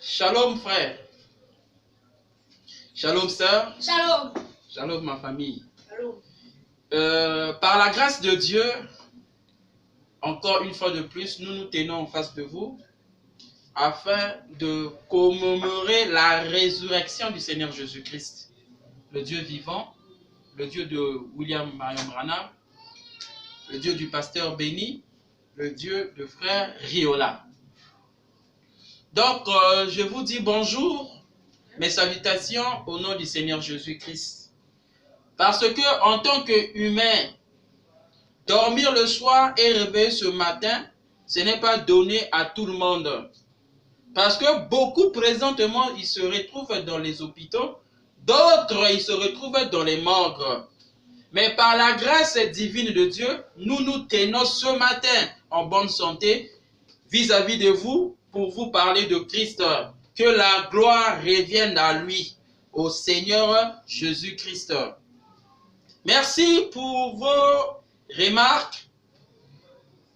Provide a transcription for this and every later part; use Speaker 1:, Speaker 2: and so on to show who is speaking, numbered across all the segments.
Speaker 1: Shalom frère. Shalom sœur.
Speaker 2: Shalom.
Speaker 1: Shalom ma famille.
Speaker 2: Shalom.
Speaker 1: Par la grâce de Dieu, encore une fois de plus, nous nous tenons en face de vous afin de commémorer la résurrection du Seigneur Jésus-Christ, le Dieu vivant, le Dieu de William Marion Branham, le Dieu du pasteur Béni, le Dieu de frère Riola. Donc, je vous dis bonjour, mes salutations au nom du Seigneur Jésus-Christ. Parce que, en tant qu'humain, dormir le soir et réveiller ce matin, ce n'est pas donné à tout le monde. Parce que beaucoup, présentement, ils se retrouvent dans les hôpitaux, d'autres, ils se retrouvent dans les morgues. Mais par la grâce divine de Dieu, nous nous tenons ce matin en bonne santé vis-à-vis de vous pour vous parler de Christ. Que la gloire revienne à lui, au Seigneur Jésus-Christ. Merci pour vos remarques,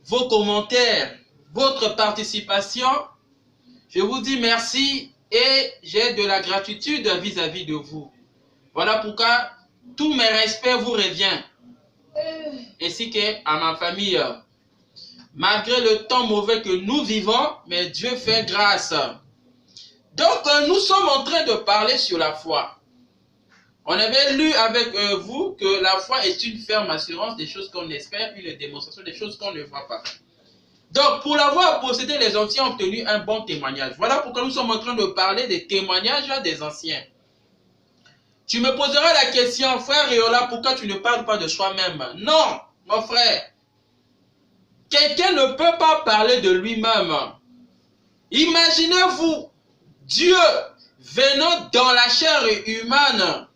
Speaker 1: vos commentaires, votre participation. Je vous dis merci et j'ai de la gratitude vis-à-vis de vous. Voilà pourquoi tous mes respects vous reviennent, ainsi qu'à ma famille. Malgré le temps mauvais que nous vivons, mais Dieu fait grâce. Donc, nous sommes en train de parler sur la foi. On avait lu avec vous que la foi est une ferme assurance des choses qu'on espère, une démonstration des choses qu'on ne voit pas. Donc, pour l'avoir possédé, les anciens ont obtenu un bon témoignage. Voilà pourquoi nous sommes en train de parler des témoignages des anciens. Tu me poseras la question, frère Riola, pourquoi tu ne parles pas de soi-même? Non, mon frère. Quelqu'un ne peut pas parler de lui-même. Imaginez-vous, Dieu venant dans la chair humaine,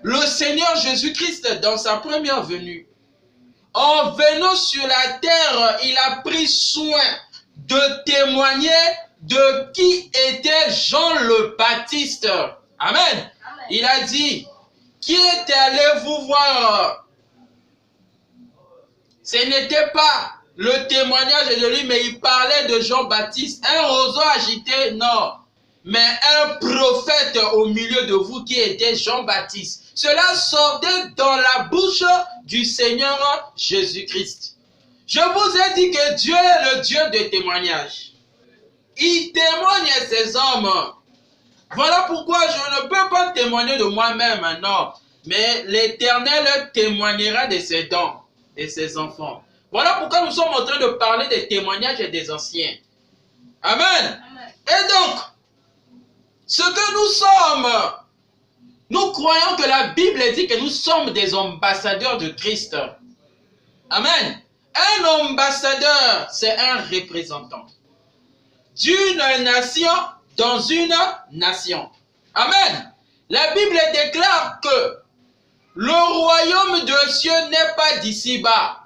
Speaker 1: le Seigneur Jésus-Christ dans sa première venue. En venant sur la terre, il a pris soin de témoigner de qui était Jean le Baptiste. Amen.
Speaker 2: Amen.
Speaker 1: Il a dit, qui est allé vous voir? Ce n'était pas le témoignage de lui, mais il parlait de Jean-Baptiste. Un roseau agité, non. Mais un prophète au milieu de vous qui était Jean-Baptiste. Cela sortait dans la bouche du Seigneur Jésus-Christ. Je vous ai dit que Dieu est le Dieu de témoignage. Il témoigne à ses hommes. Voilà pourquoi je ne peux pas témoigner de moi-même, non. Mais l'Éternel témoignera de ses dons, de ses enfants. Voilà pourquoi nous sommes en train de parler des témoignages des anciens. Amen.
Speaker 2: Amen.
Speaker 1: Et donc, ce que nous sommes, nous croyons que la Bible dit que nous sommes des ambassadeurs de Christ. Amen. Un ambassadeur, c'est un représentant d'une nation dans une nation. Amen. La Bible déclare que le royaume de cieux n'est pas d'ici-bas,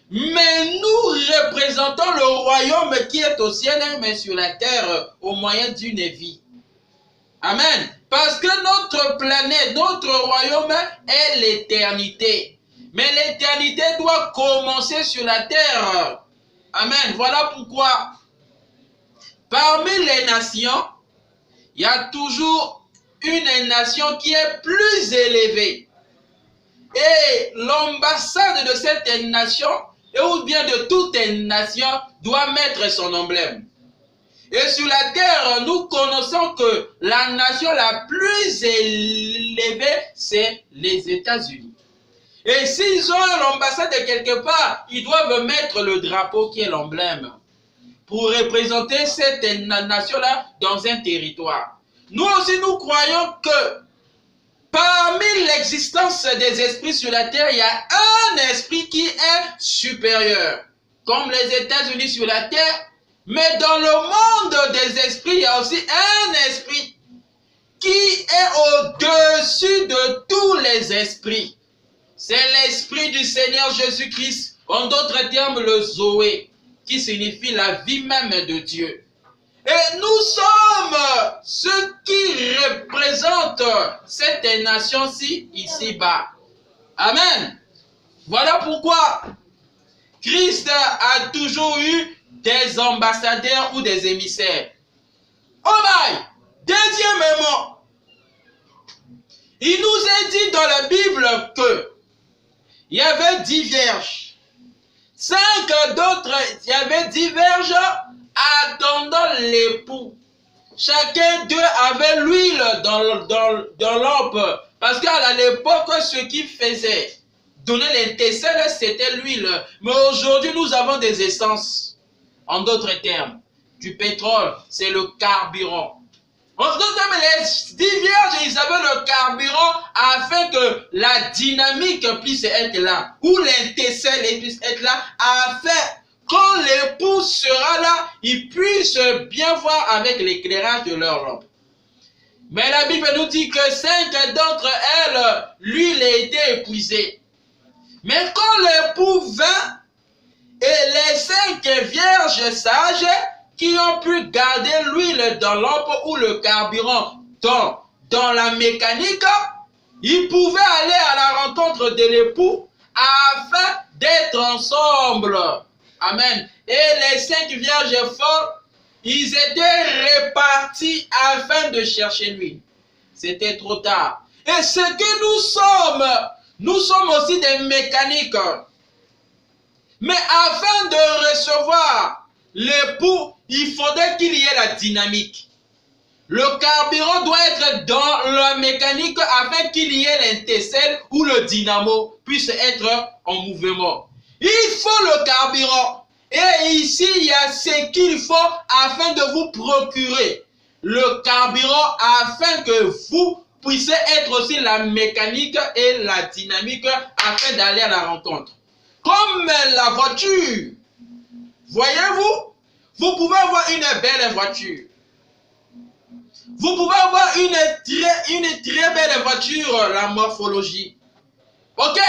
Speaker 1: mais nous représentons le royaume qui est au ciel, mais sur la terre, au moyen d'une vie. Amen. Parce que notre planète, notre royaume est l'éternité. Mais l'éternité doit commencer sur la terre. Amen. Voilà pourquoi, parmi les nations, il y a toujours une nation qui est plus élevée. Et l'ambassade de cette nation, ou bien de toute nation, doit mettre son emblème. Et sur la terre, nous connaissons que la nation la plus élevée, c'est les États-Unis. Et s'ils ont l'ambassade de quelque part, ils doivent mettre le drapeau qui est l'emblème pour représenter cette nation-là dans un territoire. Nous aussi, nous croyons que parmi l'existence des esprits sur la terre, il y a un esprit qui est supérieur. Comme les États-Unis sur la terre, mais dans le monde des esprits, il y a aussi un esprit qui est au-dessus de tous les esprits. C'est l'esprit du Seigneur Jésus-Christ, en d'autres termes le Zoé, qui signifie la vie même de Dieu. Et nous sommes ceux qui représentent cette nation-ci ici-bas. Amen. Voilà pourquoi Christ a toujours eu des ambassadeurs ou des émissaires. Oh my! Deuxièmement, il nous est dit dans la Bible que il y avait 10 vierges. 5 d'autres, il y avait 10 vierges attendant l'époux. Chacun d'eux avait l'huile dans lampe. Parce qu'à l'époque, ce qui faisait donner l'étincelle, c'était l'huile. Mais aujourd'hui, nous avons des essences. En d'autres termes, du pétrole, c'est le carburant. En d'autres termes, les 10 vierges, ils avaient le carburant afin que la dynamique puisse être là. Ou l'étincelle puisse être là afin quand l'époux sera là, ils puissent bien voir avec l'éclairage de leur lampe. Mais la Bible nous dit que 5 d'entre elles, l'huile était épuisée. Mais quand l'époux vint, et les 5 vierges sages qui ont pu garder l'huile dans lampe ou le carburant dans la mécanique, ils pouvaient aller à la rencontre de l'époux afin d'être ensemble. Amen. Et les 5 vierges folles, ils étaient répartis afin de chercher lui. C'était trop tard. Et ce que nous sommes aussi des mécaniques. Mais afin de recevoir l'époux, il faudrait qu'il y ait la dynamique. Le carburant doit être dans la mécanique afin qu'il y ait l'étincelle ou le dynamo puisse être en mouvement. Il faut le carburant. Et ici, il y a ce qu'il faut afin de vous procurer le carburant afin que vous puissiez être aussi la mécanique et la dynamique afin d'aller à la rencontre. Comme la voiture, voyez-vous, vous pouvez avoir une belle voiture. Vous pouvez avoir une très belle voiture, la morphologie. Ok?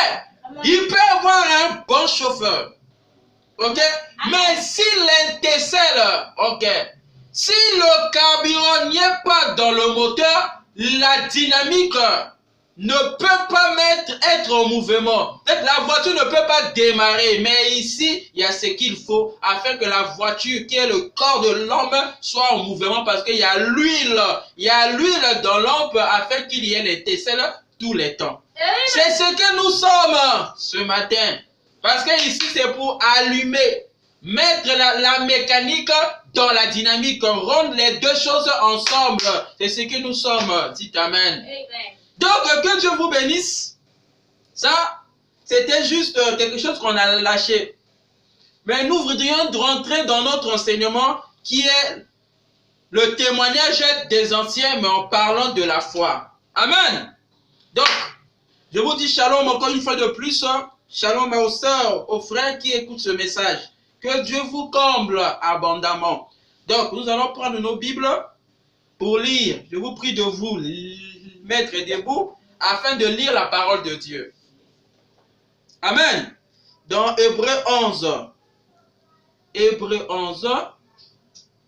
Speaker 1: Il peut avoir un bon chauffeur. Ok? Mais si l'étincelle, ok, si le carburant n'y est pas dans le moteur, la dynamique ne peut pas être en mouvement. La voiture ne peut pas démarrer. Mais ici, il y a ce qu'il faut afin que la voiture, qui est le corps de l'homme, soit en mouvement parce qu'il y a l'huile. Il y a l'huile dans l'lampe afin qu'il y ait l'étincelle tous les temps. C'est ce que nous sommes ce matin. Parce que ici, c'est pour allumer, mettre la mécanique dans la dynamique, rendre les deux choses ensemble. C'est ce que nous sommes. Dites Amen. Amen. Donc, que Dieu vous bénisse. Ça, c'était juste quelque chose qu'on a lâché. Mais nous voudrions rentrer dans notre enseignement qui est le témoignage des anciens, mais en parlant de la foi. Amen. Donc, je vous dis shalom encore une fois de plus. Shalom aux sœurs, aux frères qui écoutent ce message. Que Dieu vous comble abondamment. Donc, nous allons prendre nos Bibles pour lire. Je vous prie de vous mettre debout afin de lire la parole de Dieu. Amen. Dans Hébreux 11. Hébreux 11,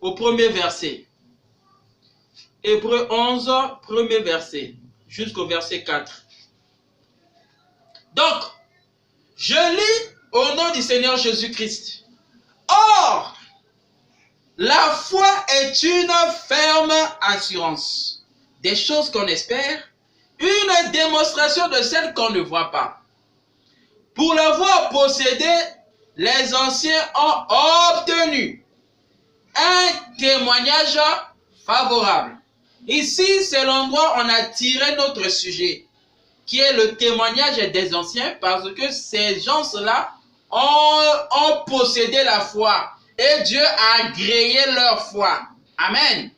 Speaker 1: au premier verset. Hébreux 11, premier verset, jusqu'au verset 4. Donc, je lis au nom du Seigneur Jésus-Christ. Or, la foi est une ferme assurance des choses qu'on espère, une démonstration de celles qu'on ne voit pas. Pour l'avoir possédé, les anciens ont obtenu un témoignage favorable. Ici, c'est l'endroit où on a tiré notre sujet, qui est le témoignage des anciens, parce que ces gens-là ont possédé la foi et Dieu a agréé leur foi. Amen.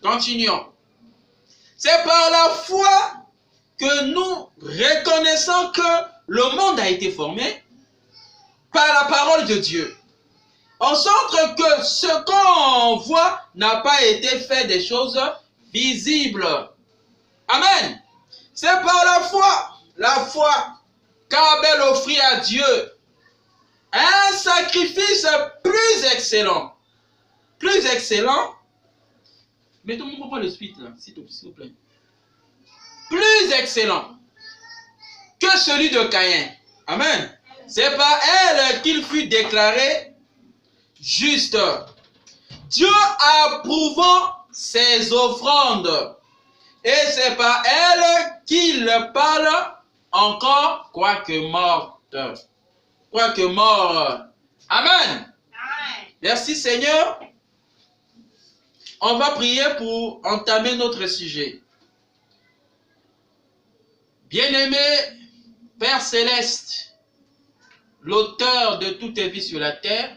Speaker 1: Continuons. C'est par la foi que nous reconnaissons que le monde a été formé par la parole de Dieu. En sorte que ce qu'on voit n'a pas été fait des choses visibles. Amen. C'est par la foi qu'Abel offrit à Dieu un sacrifice plus excellent. Plus excellent. Mettons-moi pas le suite là, s'il vous plaît. Plus excellent que celui de Caïn. Amen. C'est par elle qu'il fut déclaré juste. Dieu approuvant ses offrandes. Et c'est par elle qu'il parle encore, quoique morte. Quoique mort. Amen. Merci Seigneur. On va prier pour entamer notre sujet. Bien-aimé Père Céleste, l'auteur de toute vie sur la terre,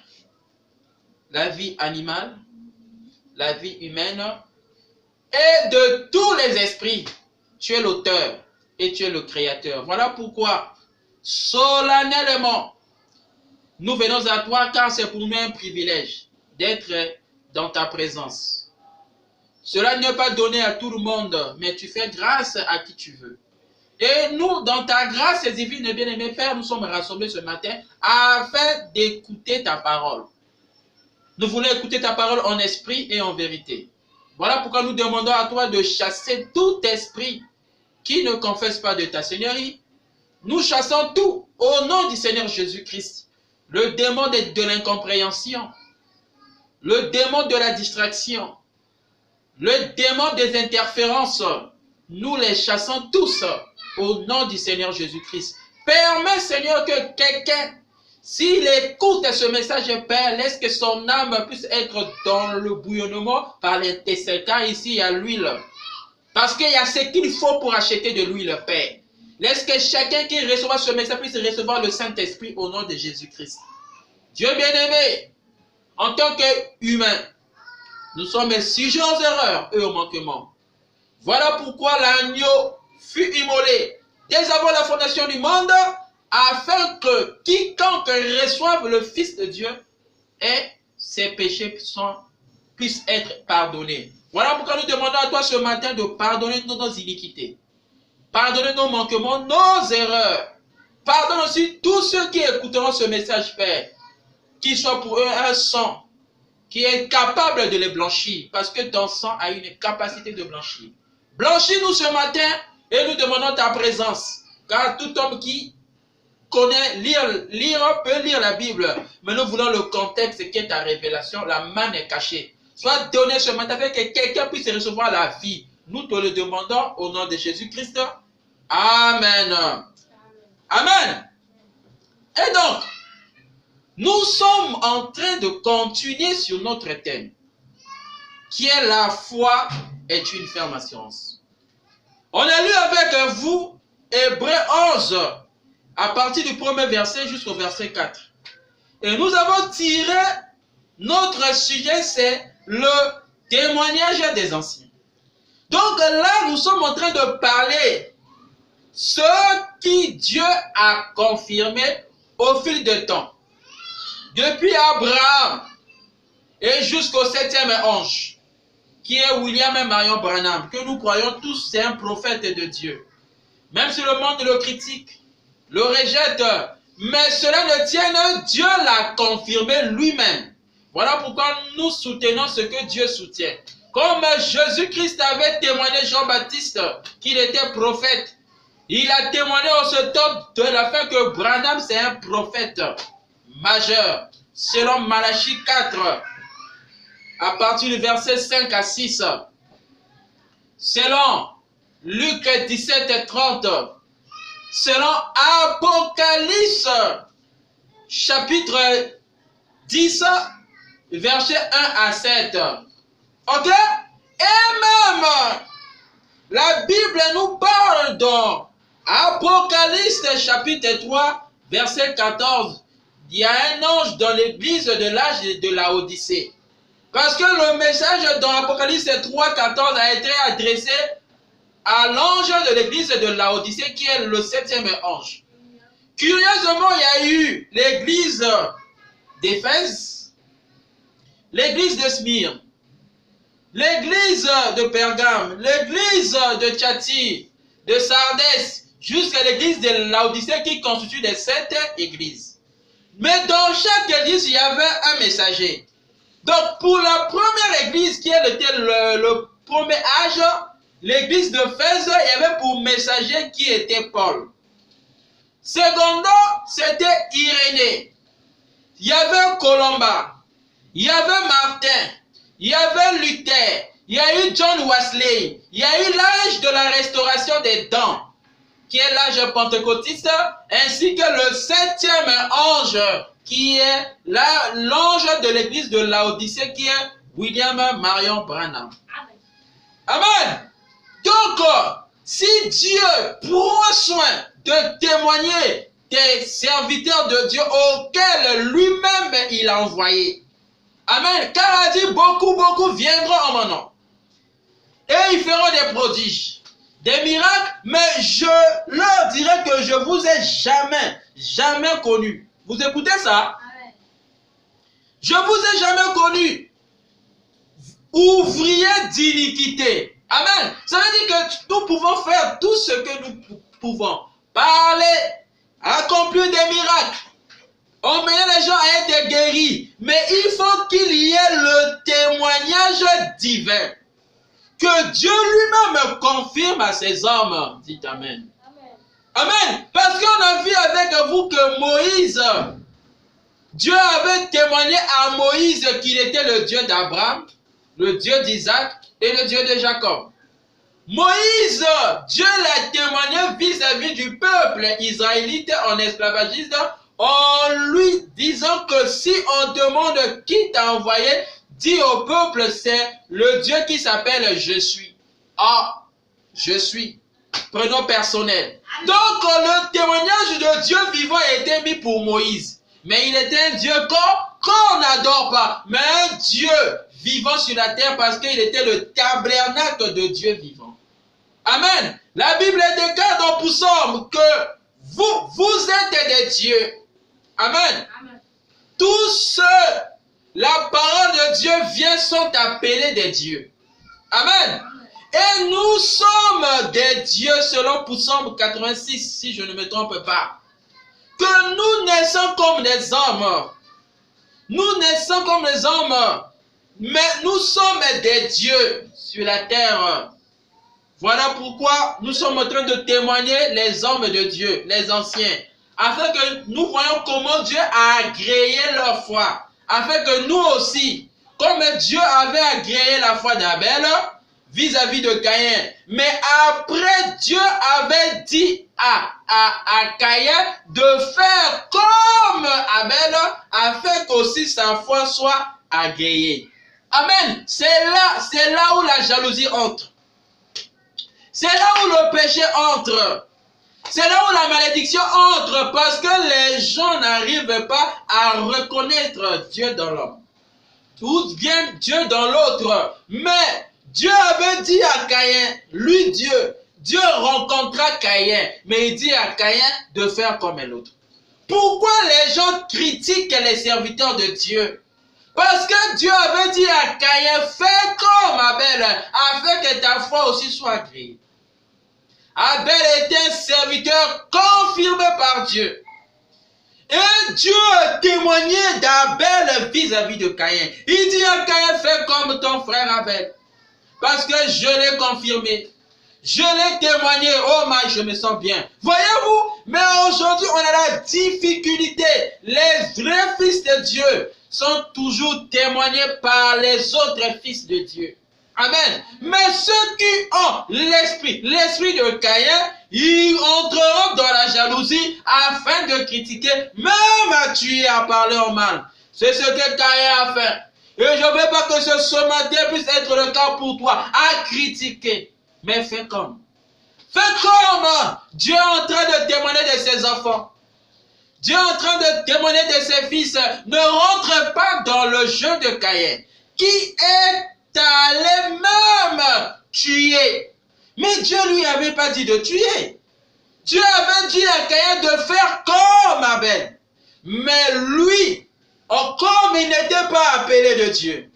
Speaker 1: la vie animale, la vie humaine et de tous les esprits, tu es l'auteur et tu es le créateur. Voilà pourquoi, solennellement, nous venons à toi car c'est pour nous un privilège d'être dans ta présence. Cela n'est pas donné à tout le monde, mais tu fais grâce à qui tu veux. Et nous, dans ta grâce divine, bien-aimé Père, nous sommes rassemblés ce matin afin d'écouter ta parole. Nous voulons écouter ta parole en esprit et en vérité. Voilà pourquoi nous demandons à toi de chasser tout esprit qui ne confesse pas de ta Seigneurie. Nous chassons tout au nom du Seigneur Jésus-Christ. Le démon de l'incompréhension, le démon de la distraction, le démon des interférences, nous les chassons tous au nom du Seigneur Jésus-Christ. Permets, Seigneur, que quelqu'un, s'il écoute ce message, Père, laisse que son âme puisse être dans le bouillonnement par les Tessels, car ici il y a l'huile. Parce qu'il y a ce qu'il faut pour acheter de l'huile, Père. Laisse que chacun qui recevra ce message puisse recevoir le Saint-Esprit au nom de Jésus-Christ. Dieu bien-aimé, en tant qu'humain, nous sommes sujets aux erreurs et aux manquements. Voilà pourquoi l'agneau fut immolé dès avant la fondation du monde, afin que quiconque reçoive le Fils de Dieu et ses péchés puissent être pardonnés. Voilà pourquoi nous demandons à toi ce matin de pardonner nos iniquités. Pardonner nos manquements, nos erreurs. Pardonne aussi tous ceux qui écouteront ce message, Père. Qu'il soit pour eux un sang qui est capable de les blanchir. Parce que ton sang a une capacité de blanchir. Blanchis-nous ce matin et nous demandons ta présence. Car tout homme qui connaît, peut lire la Bible. Mais nous voulons le contexte qui est ta révélation. La manne est cachée. Soit donné ce matin afin que quelqu'un puisse recevoir la vie. Nous te le demandons au nom de Jésus-Christ. Amen. Amen. Et donc, nous sommes en train de continuer sur notre thème, qui est la foi est une ferme assurance. On a lu avec vous Hébreux 11, à partir du premier verset jusqu'au verset 4. Et nous avons tiré notre sujet, c'est le témoignage des anciens. Donc là, nous sommes en train de parler ce qui Dieu a confirmé au fil du temps. Depuis Abraham et jusqu'au 7e ange, qui est William et Marion Branham, que nous croyons tous, c'est un prophète de Dieu. Même si le monde le critique, le rejette, mais cela ne tient, Dieu l'a confirmé lui-même. Voilà pourquoi nous soutenons ce que Dieu soutient. Comme Jésus-Christ avait témoigné Jean-Baptiste qu'il était prophète, il a témoigné au ce temps de la fin que Branham c'est un prophète majeur, selon Malachie 4, à partir du verset 5 à 6, selon Luc 17 et 30, selon Apocalypse, chapitre 10, verset 1 à 7. Ok? Et même, la Bible nous parle dans Apocalypse, chapitre 3, verset 14. Il y a un ange dans l'église de l'âge de Laodicée. Parce que le message dans Apocalypse 3, 14 a été adressé à l'ange de l'église de Laodicée qui est le 7e ange. Curieusement, il y a eu l'église d'Éphèse, l'église de Smyrne, l'église de Pergame, l'église de Thyatire, de Sardès, jusqu'à l'église de Laodicée qui constitue les 7 églises. Mais dans chaque église, il y avait un messager. Donc, pour la première église qui était le premier âge, l'église d'Éphèse, il y avait pour messager qui était Paul. Secondo, c'était Irénée. Il y avait Colomba. Il y avait Martin. Il y avait Luther. il y a eu John Wesley, il y a eu l'âge de la restauration des dents, qui est l'âge pentecôtiste, ainsi que le 7e ange, qui est l'ange de l'église de Laodicée, qui est William Marion Branham. Amen. Donc, si Dieu prend soin de témoigner des serviteurs de Dieu auxquels lui-même il a envoyé. Amen. Car il a dit, beaucoup viendront en mon nom. Et ils feront des prodiges, des miracles, mais je leur dirai que je vous ai jamais connu. Vous écoutez ça? Amen. Je vous ai jamais connu. Ouvriers d'iniquité. Amen. Ça veut dire que nous pouvons faire tout ce que nous pouvons. Parler, accomplir des miracles, emmener les gens à être guéris. Mais il faut qu'il y ait le témoignage divin. Que Dieu lui-même confirme à ses hommes. Dites Amen. Amen. Parce qu'on a vu avec vous que Moïse, Dieu avait témoigné à Moïse qu'il était le Dieu d'Abraham, le Dieu d'Isaac et le Dieu de Jacob. Moïse, Dieu l'a témoigné vis-à-vis du peuple israélite en esclavagiste en lui disant que si on demande qui t'a envoyé, dis au peuple, c'est le Dieu qui s'appelle Je suis. Ah, je suis. Prénom personnel. Donc le témoignage de Dieu vivant a été mis pour Moïse. Mais il était un Dieu qu'on n'adore pas. Mais un Dieu vivant sur la terre parce qu'il était le tabernacle de Dieu vivant. Amen. La Bible déclare dans Psaume que vous êtes des dieux. Amen. Amen. Tous ceux, la parole de Dieu vient, sont appelés des dieux. Amen. Et nous sommes des dieux selon Psaume 86, si je ne me trompe pas. Que nous naissons comme des hommes. Nous naissons comme des hommes. Mais nous sommes des dieux sur la terre. Voilà pourquoi nous sommes en train de témoigner les hommes de Dieu, les anciens. Afin que nous voyons comment Dieu a agréé leur foi. Afin que nous aussi, comme Dieu avait agréé la foi d'Abel, vis-à-vis de Caïn. Mais après, Dieu avait dit à Caïn de faire comme Abel, afin qu'aussi sa foi soit agréée. Amen. C'est là où la jalousie entre. C'est là où le péché entre. C'est là où la malédiction entre, parce que les gens n'arrivent pas à reconnaître Dieu dans l'homme. Tout vient Dieu dans l'autre. Mais Dieu avait dit à Caïn, lui Dieu rencontra Caïn, mais il dit à Caïn de faire comme l'autre. Pourquoi les gens critiquent les serviteurs de Dieu? Parce que Dieu avait dit à Caïn, fais comme Abel, afin que ta foi aussi soit agréée. Abel était un serviteur confirmé par Dieu. Et Dieu témoignait d'Abel vis-à-vis de Caïn. Il dit à Caïn, fais comme ton frère Abel. Parce que je l'ai confirmé. Je l'ai témoigné. Oh my, je me sens bien. Voyez-vous, mais aujourd'hui, on a la difficulté. Les vrais fils de Dieu sont toujours témoignés par les autres fils de Dieu. Amen. Mais ceux qui ont l'esprit de Caïn, ils entreront dans la jalousie afin de critiquer, même à tuer, à parler en mal. C'est ce que Caïn a fait. Et je ne veux pas que ce matin puisse être le cas pour toi, à critiquer. Mais fais comme. Fais comme. Dieu est en train de témoigner de ses enfants. Dieu est en train de témoigner de ses fils. Ne rentre pas dans le jeu de Caïn, qui est allé même tuer. Mais Dieu lui avait pas dit de tuer. Dieu avait dit à Caïn de faire comme Abel. Mais lui, comme il n'était pas appelé de Dieu,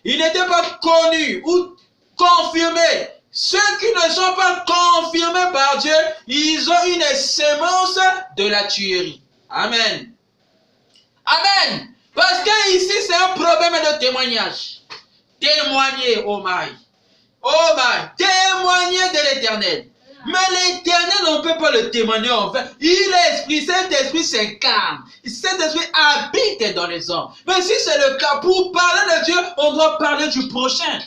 Speaker 1: il n'était pas connu ou confirmé. Ceux qui ne sont pas confirmés par Dieu, ils ont une sémence de la tuerie. Amen. Amen. Parce que ici, c'est un problème de témoignage. Témoigner, oh my, témoigner de l'Éternel. Mais l'Éternel, on ne peut pas le témoigner en fait. Il est esprit, cet esprit s'incarne. Cet esprit habite dans les hommes. Mais si c'est le cas, pour parler de Dieu, on doit parler du prochain.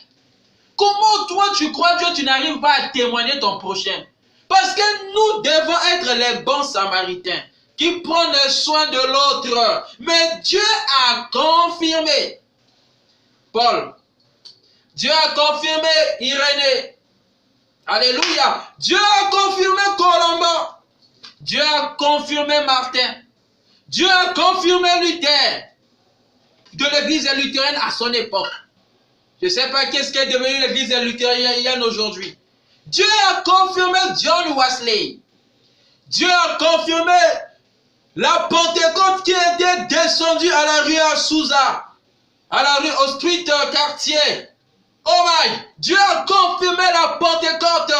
Speaker 1: comment toi tu crois Dieu, tu n'arrives pas à témoigner ton prochain? Parce que nous devons être les bons samaritains qui prennent soin de l'autre. Mais Dieu a confirmé Paul. Dieu a confirmé Irénée. Alléluia. Dieu a confirmé Colomban. Dieu a confirmé Martin. Dieu a confirmé Luther de l'église luthérienne à son époque. Je ne sais pas qu'est-ce qu'est devenu l'église luthérienne aujourd'hui. Dieu a confirmé John Wesley. Dieu a confirmé la Pentecôte qui était descendue à la rue Azusa, à la rue au street quartier. Oh my! Dieu a confirmé la Pentecôte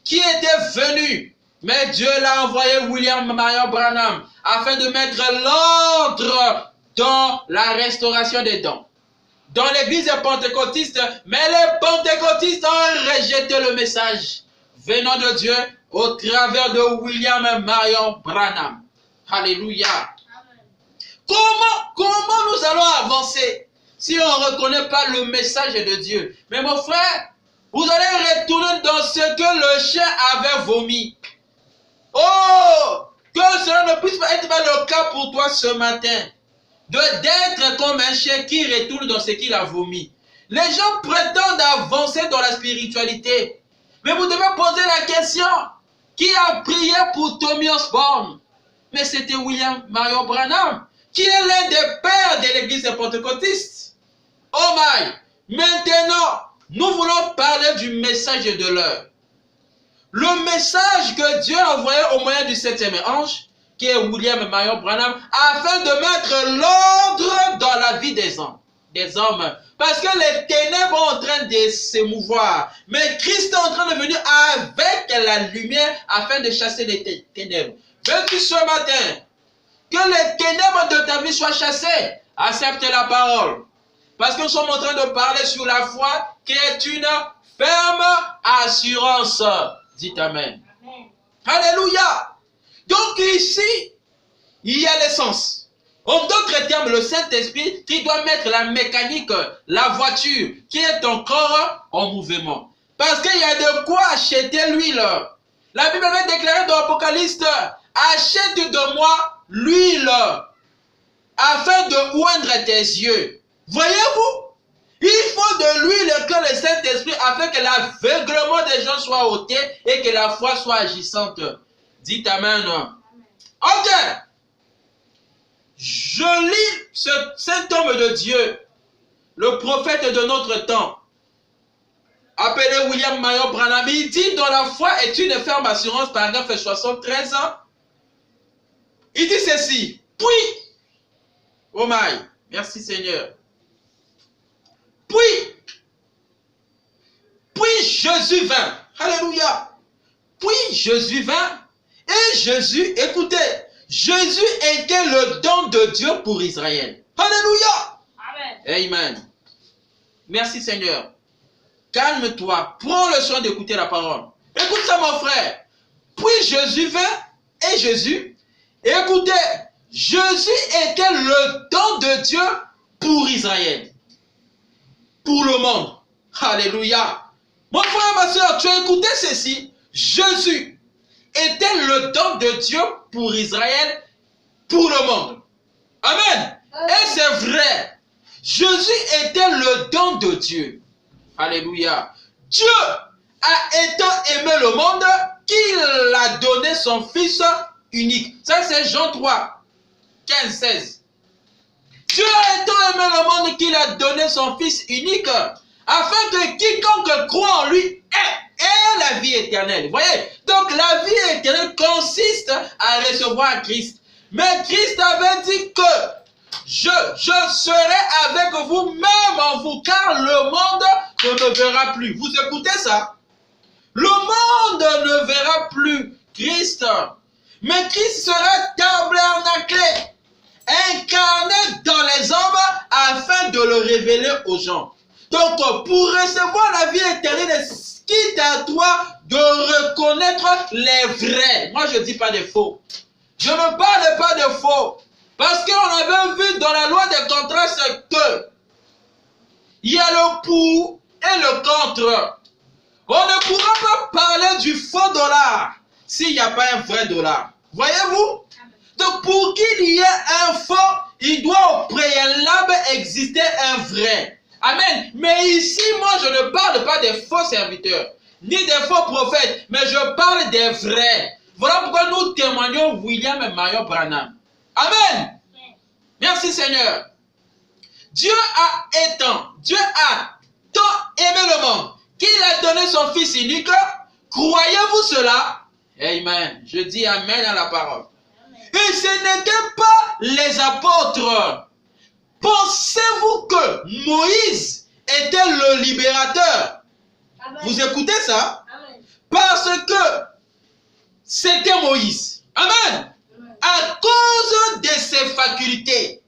Speaker 1: qui était venue. Mais Dieu l'a envoyé William Marion Branham afin de mettre l'ordre dans la restauration des dons. Dans l'église pentecôtiste, mais les pentecôtistes ont rejeté le message venant de Dieu au travers de William Marion Branham. Alléluia. Comment nous allons avancer si on ne reconnaît pas le message de Dieu? Mais mon frère, vous allez retourner dans ce que le chien avait vomi. Oh, que cela ne puisse pas être le cas pour toi ce matin. D'être comme un chien qui retourne dans ce qu'il a vomi. Les gens prétendent avancer dans la spiritualité. Mais vous devez poser la question, qui a prié pour Tommy Osborne? Mais c'était William Marion Branham, qui est l'un des pères de l'église pentecôtiste. Oh my! Maintenant, nous voulons parler du message de l'heure. Le message que Dieu a envoyé au moyen du 7e ange, qui est William Marion Branham, afin de mettre l'ordre dans la vie des hommes. Parce que les ténèbres sont en train de s'émouvoir. Mais Christ est en train de venir avec la lumière afin de chasser les ténèbres. Veux-tu ce matin que les ténèbres de ta vie soient chassées? Accepte la parole. Parce que nous sommes en train de parler sur la foi qui est une ferme assurance. Dites Amen. Amen. Alléluia. Donc ici, il y a l'essence. En d'autres termes, le Saint-Esprit qui doit mettre la mécanique, la voiture, qui est ton corps en mouvement. Parce qu'il y a de quoi acheter l'huile. La Bible avait déclaré dans l'Apocalypse, achète de moi l'huile afin de oindre tes yeux. Voyez-vous? Il faut de l'huile que le Saint-Esprit afin que l'aveuglement des gens soit ôté et que la foi soit agissante. Dites Amen. Ok. Je lis ce saint homme de Dieu, le prophète de notre temps, appelé William Marion Branham. Il dit dans la foi est une ferme assurance, paragraphe 73 ans. Il dit ceci. Puis, oh my, merci Seigneur. Puis Jésus vint. Alléluia. Puis Jésus vint. Et Jésus, écoutez, Jésus était le don de Dieu pour Israël. Alléluia. Amen. Amen. Merci Seigneur. Calme-toi. Prends le soin d'écouter la parole. Écoute ça mon frère. Puis Jésus vint. Et Jésus, écoutez, Jésus était le don de Dieu pour Israël. Pour le monde. Alléluia. Mon frère, ma soeur, tu as écouté ceci. Jésus était le don de Dieu pour Israël, pour le monde. Amen. Et c'est vrai. Jésus était le don de Dieu. Alléluia. Dieu a étant aimé le monde qu'il a donné son Fils unique. Ça c'est Jean 3, 15, 16. Dieu a tant aimé le monde qu'il a donné son Fils unique, afin que quiconque croit en lui ait la vie éternelle. Vous voyez? Donc la vie éternelle consiste à recevoir Christ. Mais Christ avait dit que je serai avec vous, même en vous, car le monde ne me verra plus. Vous écoutez ça? Le monde ne verra plus Christ. Mais Christ sera tabernaclé, incarné dans les hommes afin de le révéler aux gens. Donc, pour recevoir la vie éternelle, quitte à toi de reconnaître les vrais. Moi, je ne dis pas des faux. Je ne parle pas de faux. Parce qu'on avait vu dans la loi des contrastes que il y a le pour et le contre. On ne pourra pas parler du faux dollar s'il n'y a pas un vrai dollar. Voyez-vous? Donc pour qu'il y ait un faux, il doit au préalable exister un vrai. Amen. Mais ici, moi, je ne parle pas des faux serviteurs, ni des faux prophètes, mais je parle des vrais. Voilà pourquoi nous témoignons William et Marion Branham. Amen. Merci Seigneur. Dieu a tant aimé le monde qu'il a donné son Fils unique. Croyez-vous cela? Amen. Je dis Amen à la parole. Et ce n'étaient pas les apôtres. Pensez-vous que Moïse était le libérateur? Amen. Vous écoutez ça? Amen. Parce que c'était Moïse. Amen. Amen. À cause de ses facultés,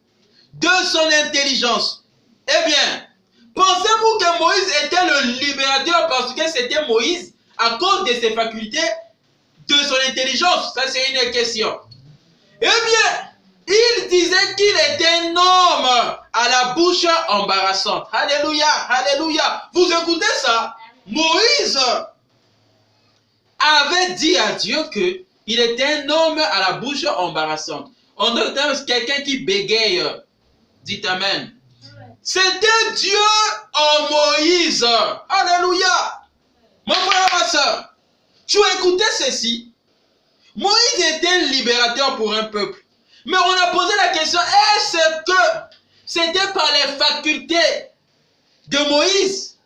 Speaker 1: de son intelligence. Eh bien, pensez-vous que Moïse était le libérateur parce que c'était Moïse à cause de ses facultés, de son intelligence? Ça, c'est une question. Eh bien, il disait qu'il était un homme à la bouche embarrassante. Alléluia, alléluia. Vous écoutez ça? Moïse avait dit à Dieu qu'il était un homme à la bouche embarrassante. En d'autres termes, quelqu'un qui bégaye. Dites Amen. C'était Dieu en Moïse. Alléluia. Mon frère, ma soeur, tu as écouté ceci? Moïse était un libérateur pour un peuple. Mais on a posé la question, est-ce que c'était par les facultés de Moïse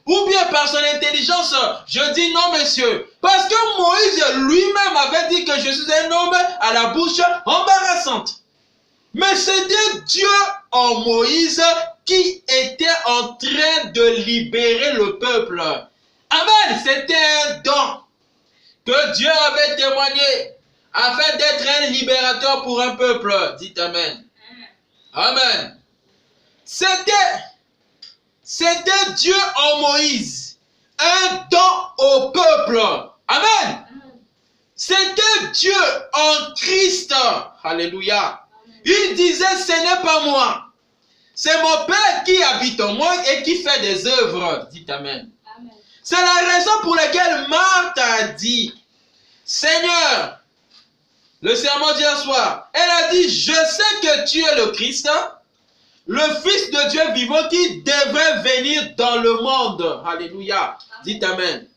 Speaker 1: ou bien par son intelligence? Je dis non, monsieur. Parce que Moïse lui-même avait dit que je suis un homme à la bouche embarrassante. Mais c'était Dieu en Moïse qui était en train de libérer le peuple. Amen. C'était un don que Dieu avait témoigné afin d'être un libérateur pour un peuple. Dites Amen. Amen. C'était Dieu en Moïse, un don au peuple. Amen. C'était Dieu en Christ. Alléluia. Il disait, ce n'est pas moi. C'est mon Père qui habite en moi et qui fait des œuvres. Dites Amen. C'est la raison pour laquelle Marthe a dit, Seigneur, le sermon d'hier soir, elle a dit, je sais que tu es le Christ, le Fils de Dieu vivant qui devrait venir dans le monde. Alléluia. Dites Amen.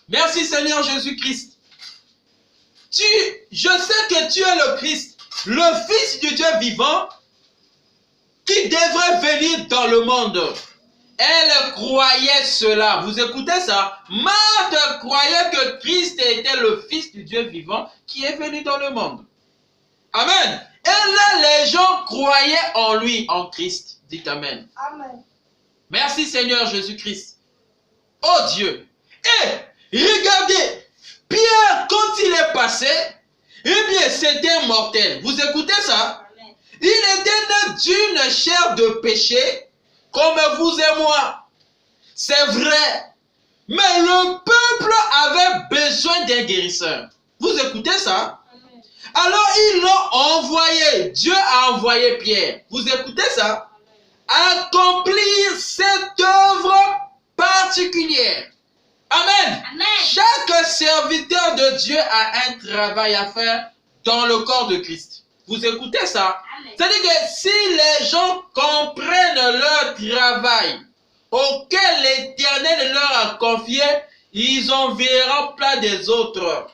Speaker 1: Merci Seigneur Jésus-Christ. Je sais que tu es le Christ, le Fils de Dieu vivant qui devrait venir dans le monde. Elle croyait cela. Vous écoutez ça? Marthe croyait que Christ était le Fils du Dieu vivant qui est venu dans le monde. Amen. Et là, les gens croyaient en lui, en Christ. Dites Amen. Amen. Merci Seigneur Jésus-Christ. Oh Dieu. Et regardez, Pierre, quand il est passé, eh bien, c'était mortel. Vous écoutez ça? Amen. Il était né d'une chair de péché, comme vous et moi. C'est vrai. Mais le peuple avait besoin d'un guérisseur. Vous écoutez ça? Amen. Alors ils l'ont envoyé. Dieu a envoyé Pierre. Vous écoutez ça? Amen. Accomplir cette œuvre particulière. Amen. Amen. Chaque serviteur de Dieu a un travail à faire dans le corps de Christ. Vous écoutez ça? C'est-à-dire que si les gens comprennent leur travail auquel l'Éternel leur a confié, ils en verront plein des autres.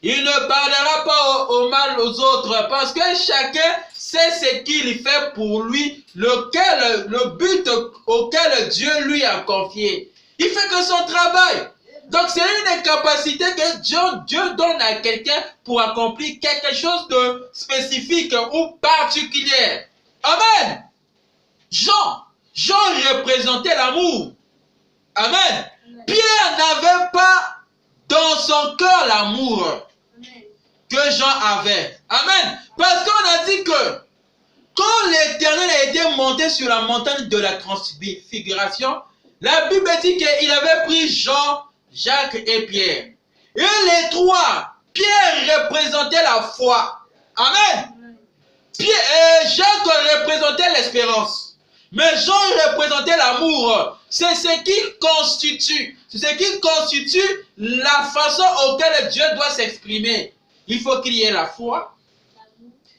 Speaker 1: Il ne parlera pas au mal aux autres parce que chacun sait ce qu'il fait pour lui, le but auquel Dieu lui a confié. Il fait que son travail. Donc c'est une capacité que Dieu donne à quelqu'un pour accomplir quelque chose de spécifique ou particulier. Amen. Jean représentait l'amour. Amen. Pierre n'avait pas dans son cœur l'amour que Jean avait. Amen. Parce qu'on a dit que quand l'Éternel a été monté sur la montagne de la transfiguration, la Bible dit qu'il avait pris Jean, Jacques et Pierre. Et les trois, Pierre représentait la foi. Amen. Jacques représentait l'espérance. Mais Jean représentait l'amour. C'est ce qui constitue la façon auquel Dieu doit s'exprimer. Il faut qu'il y ait la foi,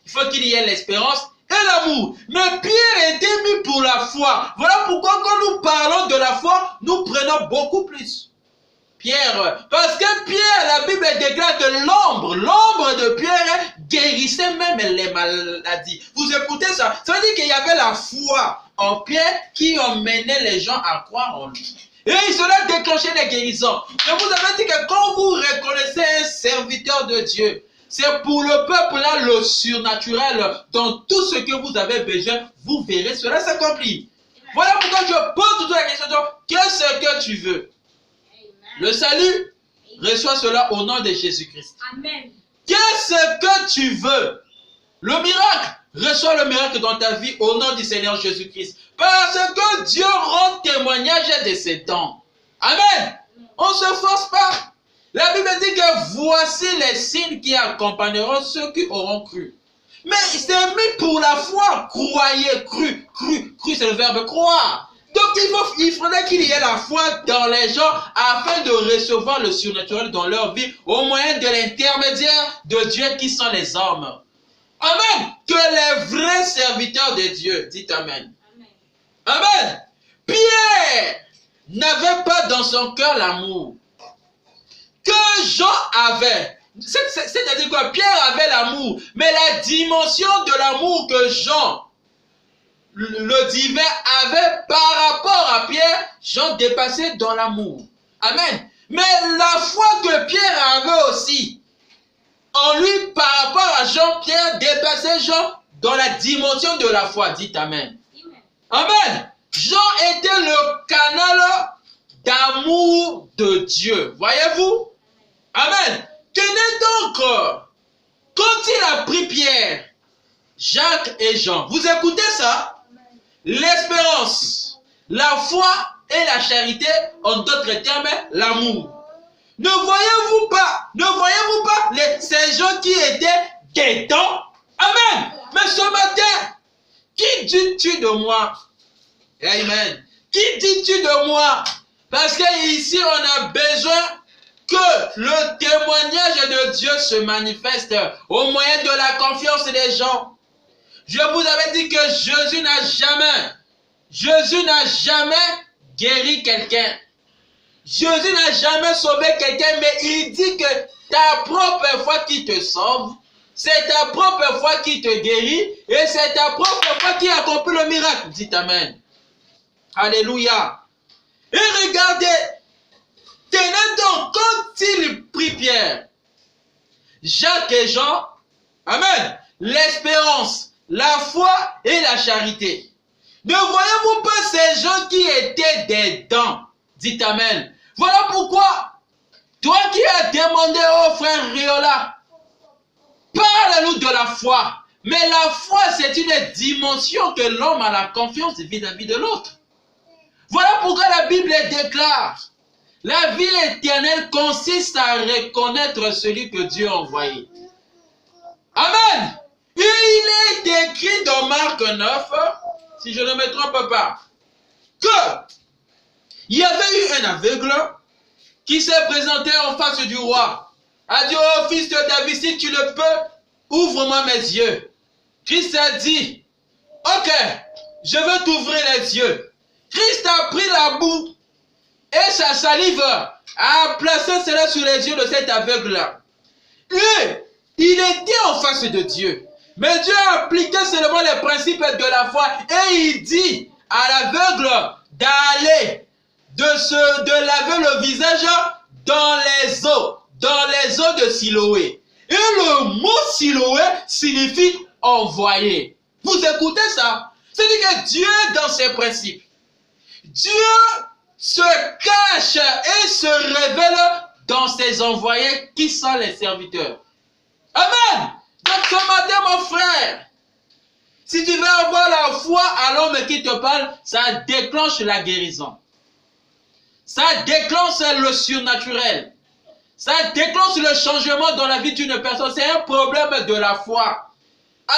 Speaker 1: il faut qu'il y ait l'espérance et l'amour. Mais Pierre était mis pour la foi. Voilà pourquoi quand nous parlons de la foi, nous prenons beaucoup plus Pierre. Parce que Pierre, la Bible déclare que l'ombre de Pierre guérissait même les maladies. Vous écoutez ça? Ça veut dire qu'il y avait la foi en Pierre qui emmenait les gens à croire en lui. Et cela déclenchait les guérisons. Je vous avais dit que quand vous reconnaissez un serviteur de Dieu, c'est pour le peuple-là le surnaturel. Dans tout ce que vous avez besoin, vous verrez cela s'accomplir. Voilà pourquoi je pose toujours la question, qu'est-ce que tu veux? Le salut, reçois cela au nom de Jésus-Christ. Amen. Qu'est-ce que tu veux? Le miracle, reçois le miracle dans ta vie au nom du Seigneur Jésus-Christ. Parce que Dieu rend témoignage de ses dons. Amen. On ne se force pas. La Bible dit que voici les signes qui accompagneront ceux qui auront cru. Mais c'est mis pour la foi. Croyez, cru, c'est le verbe croire. Donc il faudrait qu'il y ait la foi dans les gens afin de recevoir le surnaturel dans leur vie au moyen de l'intermédiaire de Dieu qui sont les hommes. Amen. Que les vrais serviteurs de Dieu, dites Amen. Amen. Pierre n'avait pas dans son cœur l'amour que Jean avait. C'est-à-dire que Pierre avait l'amour, mais la dimension de l'amour que Jean, le divin, avait par rapport à Pierre, Jean dépassait dans l'amour. Amen. Mais la foi que Pierre avait aussi, en lui par rapport à Jean, Pierre dépassait Jean dans la dimension de la foi. Dites Amen. Amen. Jean était le canal d'amour de Dieu. Voyez-vous? Amen. Tenez donc, quand il a pris Pierre, Jacques et Jean, vous écoutez ça? L'espérance, la foi et la charité, en d'autres termes, l'amour. Ne voyez-vous pas ces gens qui étaient des dons? Amen. Mais ce matin, qui dis-tu de moi? Amen. Qui dis-tu de moi? Parce qu'ici, on a besoin que le témoignage de Dieu se manifeste au moyen de la confiance des gens. Je vous avais dit que Jésus n'a jamais guéri quelqu'un. Jésus n'a jamais sauvé quelqu'un, mais il dit que ta propre foi qui te sauve, c'est ta propre foi qui te guérit, et c'est ta propre foi qui accomplit le miracle. Dites Amen. Alléluia. Et regardez, tenez donc, quand il prit Pierre, Jacques et Jean, Amen, l'espérance, la foi et la charité. Ne voyez-vous pas ces gens qui étaient des dents? Dites Amen. Voilà pourquoi, toi qui as demandé au frère Riola, parle-nous de la foi. Mais la foi, c'est une dimension que l'homme a la confiance vis-à-vis de l'autre. Voilà pourquoi la Bible déclare, la vie éternelle consiste à reconnaître celui que Dieu a envoyé. Amen. Et il est écrit dans Marc 9, si je ne me trompe pas, que il y avait eu un aveugle qui s'est présenté en face du roi. A dit, oh fils de David, si tu le peux, ouvre-moi mes yeux. Christ a dit, ok, je veux t'ouvrir les yeux. Christ a pris la boue et sa salive a placé cela sur les yeux de cet aveugle-là. Et il était en face de Dieu. Mais Dieu a appliqué seulement les principes de la foi. Et il dit à l'aveugle d'aller, de laver le visage dans les eaux de Siloé. Et le mot Siloé signifie envoyer. Vous écoutez ça? C'est-à-dire que Dieu, dans ses principes, Dieu se cache et se révèle dans ses envoyés qui sont les serviteurs. Amen. Donc ce matin, mon frère, si tu veux avoir la foi à l'homme qui te parle, ça déclenche la guérison. Ça déclenche le surnaturel. Ça déclenche le changement dans la vie d'une personne. C'est un problème de la foi.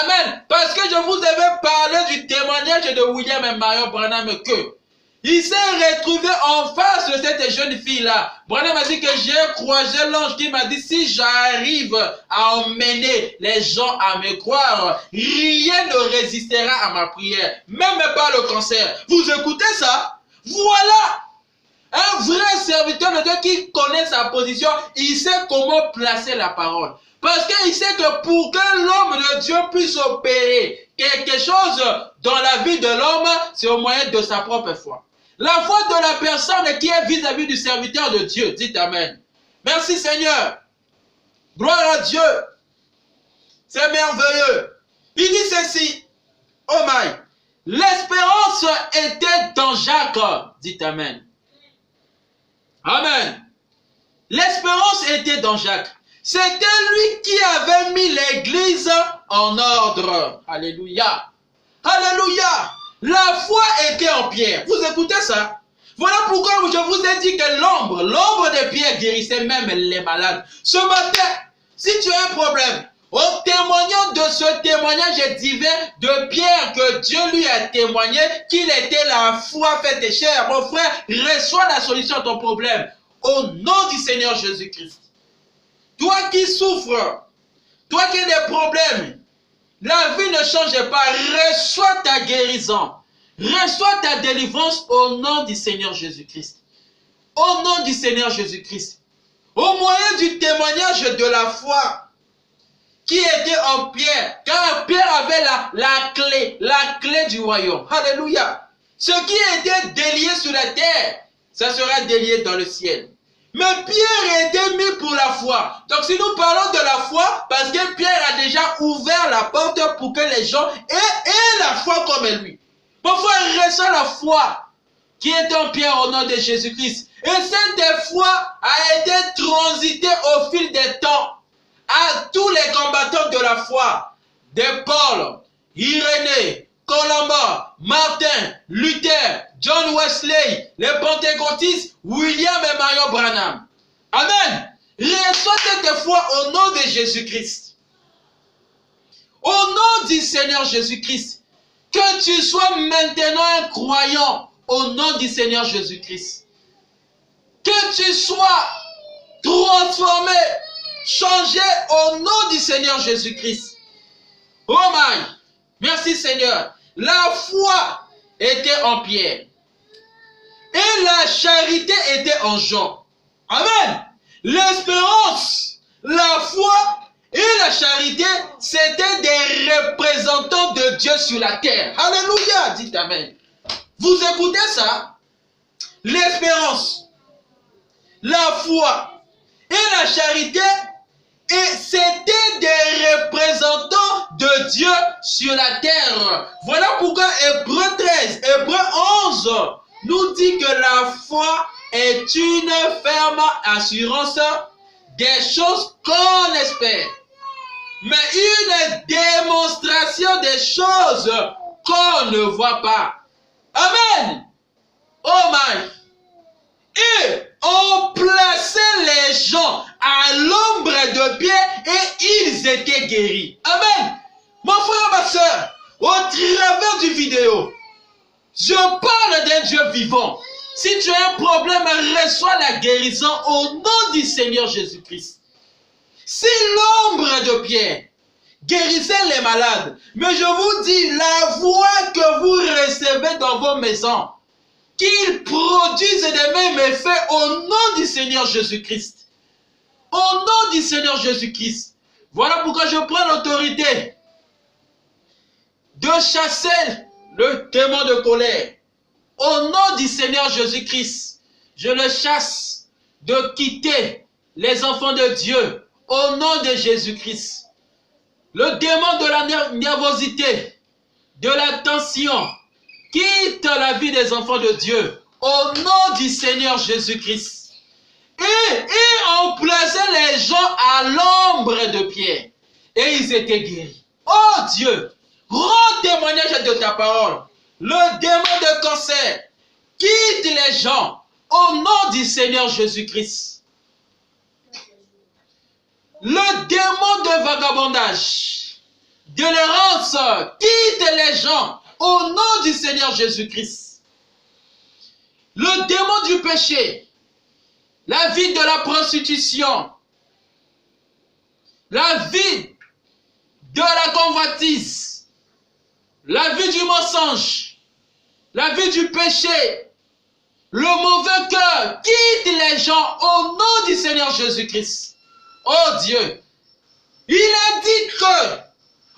Speaker 1: Amen. Parce que je vous avais parlé du témoignage de William et Marion Branham que il s'est retrouvé en face de cette jeune fille-là. Branham m'a dit que j'ai croisé l'ange qui m'a dit si j'arrive à emmener les gens à me croire, rien ne résistera à ma prière, même pas le cancer. Vous écoutez ça? Voilà un vrai serviteur de Dieu qui connaît sa position, il sait comment placer la parole. Parce qu'il sait que pour que l'homme de Dieu puisse opérer quelque chose dans la vie de l'homme, c'est au moyen de sa propre foi. La foi de la personne qui est vis-à-vis du serviteur de Dieu. Dites Amen. Merci Seigneur. Gloire à Dieu. C'est merveilleux. Il dit ceci. Oh my. L'espérance était dans Jacques. Dites Amen. Amen. L'espérance était dans Jacques. C'était lui qui avait mis l'église en ordre. Alléluia. Alléluia. La foi était en Pierre. Vous écoutez ça? Voilà pourquoi je vous ai dit que l'ombre de Pierre guérissait même les malades. Ce matin, si tu as un problème, en témoignant de ce témoignage divin de Pierre que Dieu lui a témoigné qu'il était la foi faite et chair, mon frère, reçois la solution à ton problème. Au nom du Seigneur Jésus-Christ. Toi qui souffres, toi qui as des problèmes, la vie ne change pas. Reçois ta guérison. Reçois ta délivrance au nom du Seigneur Jésus-Christ. Au nom du Seigneur Jésus-Christ. Au moyen du témoignage de la foi qui était en Pierre. Car Pierre avait la clé du royaume. Alléluia. Ce qui était délié sur la terre, ça sera délié dans le ciel. Mais Pierre était mis pour la foi. Donc si nous parlons de la foi, parce que Pierre a déjà ouvert la porte pour que les gens aient la foi comme lui. Mon frère, reçoit la foi qui est en Pierre au nom de Jésus-Christ. Et cette foi a été transitée au fil des temps à tous les combattants de la foi. De Paul, Irénée, Colomba, Martin, Luther, John Wesley, les pentecôtistes, William et Marion Branham. Amen. Reçois cette foi au nom de Jésus-Christ. Au nom du Seigneur Jésus-Christ. Que tu sois maintenant un croyant au nom du Seigneur Jésus-Christ. Que tu sois transformé, changé au nom du Seigneur Jésus-Christ. Oh my. Merci Seigneur. La foi était en Pierre. Et la charité était en Jean. Amen. L'espérance, la foi et la charité, c'était des représentants de Dieu sur la terre. Alléluia. Dites Amen. Vous écoutez ça? L'espérance, la foi et la charité, et c'était des représentants de Dieu sur la terre. Voilà pourquoi Hébreux 13, Hébreux 11 nous dit que la foi est une ferme assurance des choses qu'on espère, mais une démonstration des choses qu'on ne voit pas. Amen. Oh my. Et on plaçait les gens à l'ombre de Pierre et ils étaient guéris. Amen. Mon frère, ma soeur, au travers du vidéo, je parle d'un Dieu vivant. Si tu as un problème, reçois la guérison au nom du Seigneur Jésus-Christ. Si l'ombre de Pierre guérissait les malades, mais je vous dis, la voix que vous recevez dans vos maisons, qu'ils produisent des mêmes effets au nom du Seigneur Jésus-Christ. Au nom du Seigneur Jésus-Christ. Voilà pourquoi je prends l'autorité de chasser le démon de colère. Au nom du Seigneur Jésus-Christ, je le chasse de quitter les enfants de Dieu. Au nom de Jésus-Christ. Le démon de la nervosité, de la tension, quitte la vie des enfants de Dieu. Au nom du Seigneur Jésus-Christ. Et on plaçait les gens à l'ombre de Pierre. Et ils étaient guéris. Oh Dieu, rends témoignage de ta parole. Le démon de cancer quitte les gens au nom du Seigneur Jésus-Christ. Le démon de vagabondage, délivrance, quitte les gens au nom du Seigneur Jésus-Christ. Le démon du péché, la vie de la prostitution, la vie de la convoitise, la vie du mensonge, la vie du péché, le mauvais cœur, quitte les gens au nom du Seigneur Jésus-Christ. Oh Dieu, il a dit que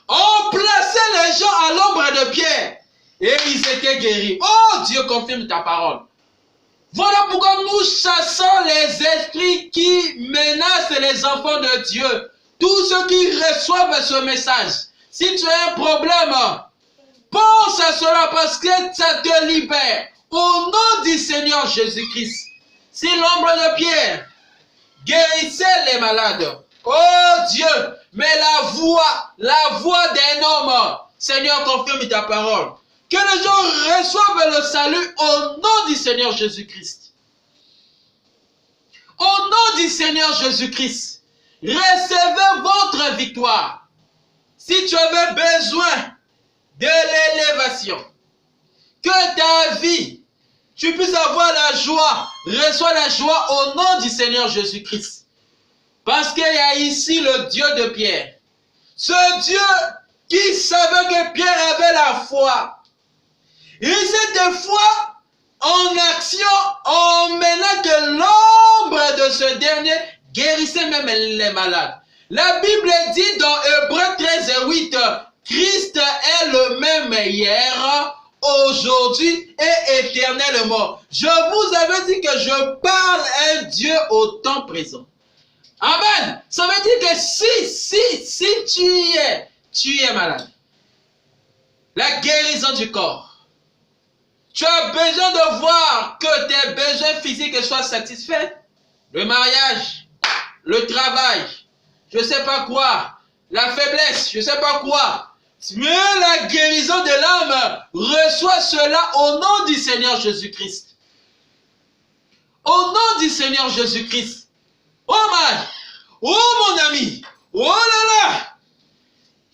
Speaker 1: on plaçait les gens à l'ombre de Pierre et ils étaient guéris. Oh Dieu, confirme ta parole. Voilà pourquoi nous chassons les esprits qui menacent les enfants de Dieu. Tous ceux qui reçoivent ce message. Si tu as un problème, pense à cela parce que ça te libère. Au nom du Seigneur Jésus-Christ. Si l'ombre de Pierre guérissait les malades. Oh Dieu, mais la voix d'un homme. Seigneur, confirme ta parole. Que les gens reçoivent le salut au nom du Seigneur Jésus-Christ. Au nom du Seigneur Jésus-Christ, recevez votre victoire. Si tu avais besoin de l'élévation, que ta vie, tu puisses avoir la joie, reçois la joie au nom du Seigneur Jésus-Christ. Parce qu'il y a ici le Dieu de Pierre. Ce Dieu qui savait que Pierre avait la foi. Et cette foi en action, en menant que l'ombre de ce dernier guérissait même les malades. La Bible dit dans Hébreux 13 et 8, Christ est le même hier, aujourd'hui et éternellement. Je vous avais dit que je parle à un Dieu au temps présent. Amen. Ça veut dire que si tu es malade, la guérison du corps, tu as besoin de voir que tes besoins physiques soient satisfaits. Le mariage, le travail, je ne sais pas quoi, la faiblesse, je ne sais pas quoi. Mais la guérison de l'âme reçoit cela au nom du Seigneur Jésus-Christ. Au nom du Seigneur Jésus-Christ. Oh man, oh mon ami, oh là là.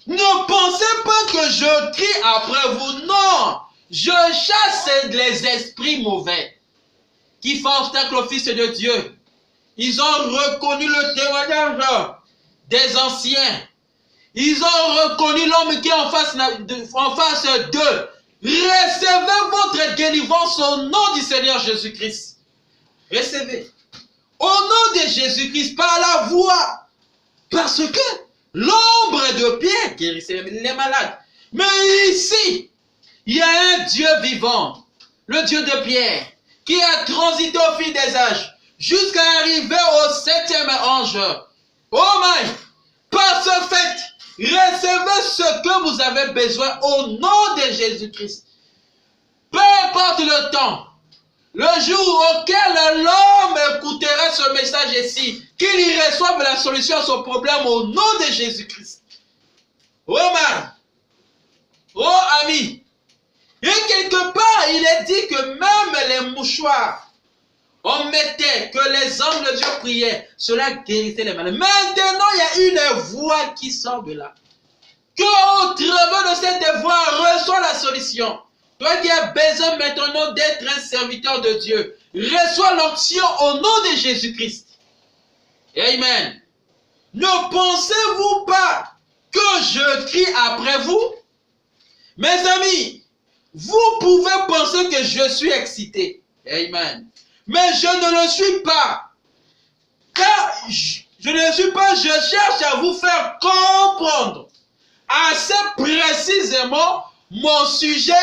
Speaker 1: Ne pensez pas que je crie après vous, non. Je chasse les esprits mauvais qui font obstacle au Fils de Dieu. Ils ont reconnu le témoignage des anciens. Ils ont reconnu l'homme qui est en face d'eux. Recevez votre délivrance au nom du Seigneur Jésus-Christ. Recevez. Au nom de Jésus-Christ, par la voix. Parce que l'ombre de Pierre guérissait les malades. Mais ici, il y a un Dieu vivant, le Dieu de Pierre, qui a transité au fil des âges, jusqu'à arriver au 7e ange. Oh my! Par ce fait, recevez ce que vous avez besoin au nom de Jésus-Christ. Peu importe le temps, le jour auquel l'homme écoutera ce message ici, qu'il y reçoive la solution à son problème au nom de Jésus-Christ. Oh man! Oh ami! Et quelque part, il est dit que même les mouchoirs, on mettait, que les hommes de Dieu priaient, cela guérissait les malades. Maintenant, il y a une voix qui sort de là. Que au travers de cette voix, reçois la solution. Toi qui as besoin maintenant d'être un serviteur de Dieu, reçois l'onction au nom de Jésus-Christ. Amen. Ne pensez-vous pas que je crie après vous? Mes amis, vous pouvez penser que je suis excité. Amen. Mais je ne le suis pas. Car je ne le suis pas, je cherche à vous faire comprendre assez précisément mon sujet,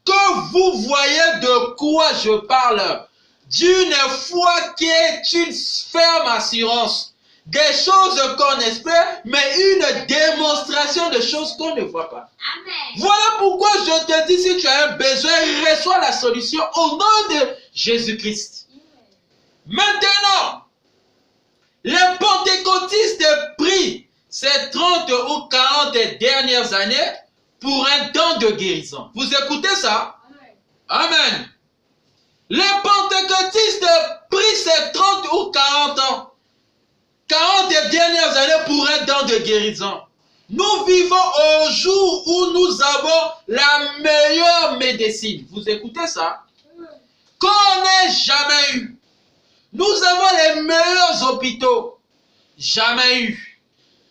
Speaker 1: que vous voyez de quoi je parle. D'une foi qui est une ferme assurance. Des choses qu'on espère, mais une démonstration de choses qu'on ne voit pas. Amen. Voilà pourquoi je te dis, si tu as un besoin, reçois la solution au nom de Jésus-Christ. Maintenant, les pentecôtistes prient ces 30 ou 40 dernières années pour un temps de guérison. Vous écoutez ça? Amen. Amen. Les pentecôtistes prient ces 30 ou 40 ans. 40 dernières années pour un temps de guérison. Nous vivons au jour où nous avons la meilleure médecine. Vous écoutez ça? Qu'on n'ait jamais eu. Nous avons les meilleurs hôpitaux. Jamais eu.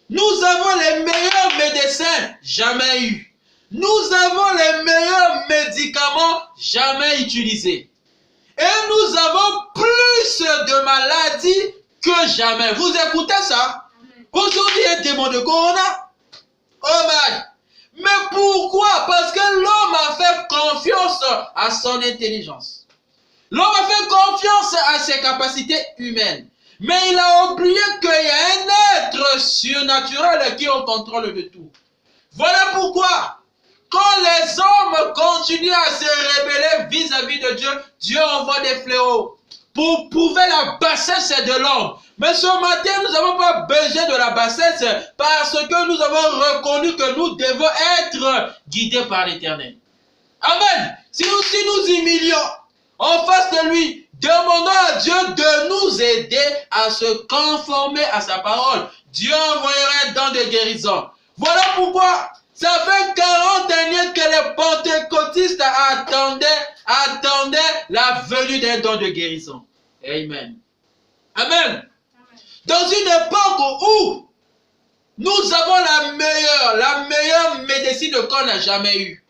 Speaker 1: Nous avons les meilleurs médecins. Jamais eu. Nous avons les meilleurs médicaments. Jamais utilisés. Et nous avons plus de maladies que jamais. Vous écoutez ça? Aujourd'hui, il y a un démon de corona. Oh my! Mais pourquoi? Parce que l'homme a fait confiance à son intelligence. L'homme a fait confiance à ses capacités humaines. Mais il a oublié qu'il y a un être surnaturel qui est au contrôle de tout. Voilà pourquoi, quand les hommes continuent à se rebeller vis-à-vis de Dieu, Dieu envoie des fléaux pour prouver la bassesse de l'homme. Mais ce matin, nous n'avons pas besoin de la bassesse parce que nous avons reconnu que nous devons être guidés par l'Éternel. Amen. Si nous humilions en face de lui, demandons à Dieu de nous aider à se conformer à sa parole. Dieu envoyera un don de guérison. Voilà pourquoi ça fait 40 années que les pentecôtistes attendaient la venue d'un don de guérison. Amen. Amen. Dans une époque où nous avons la meilleure médecine qu'on n'a jamais eue.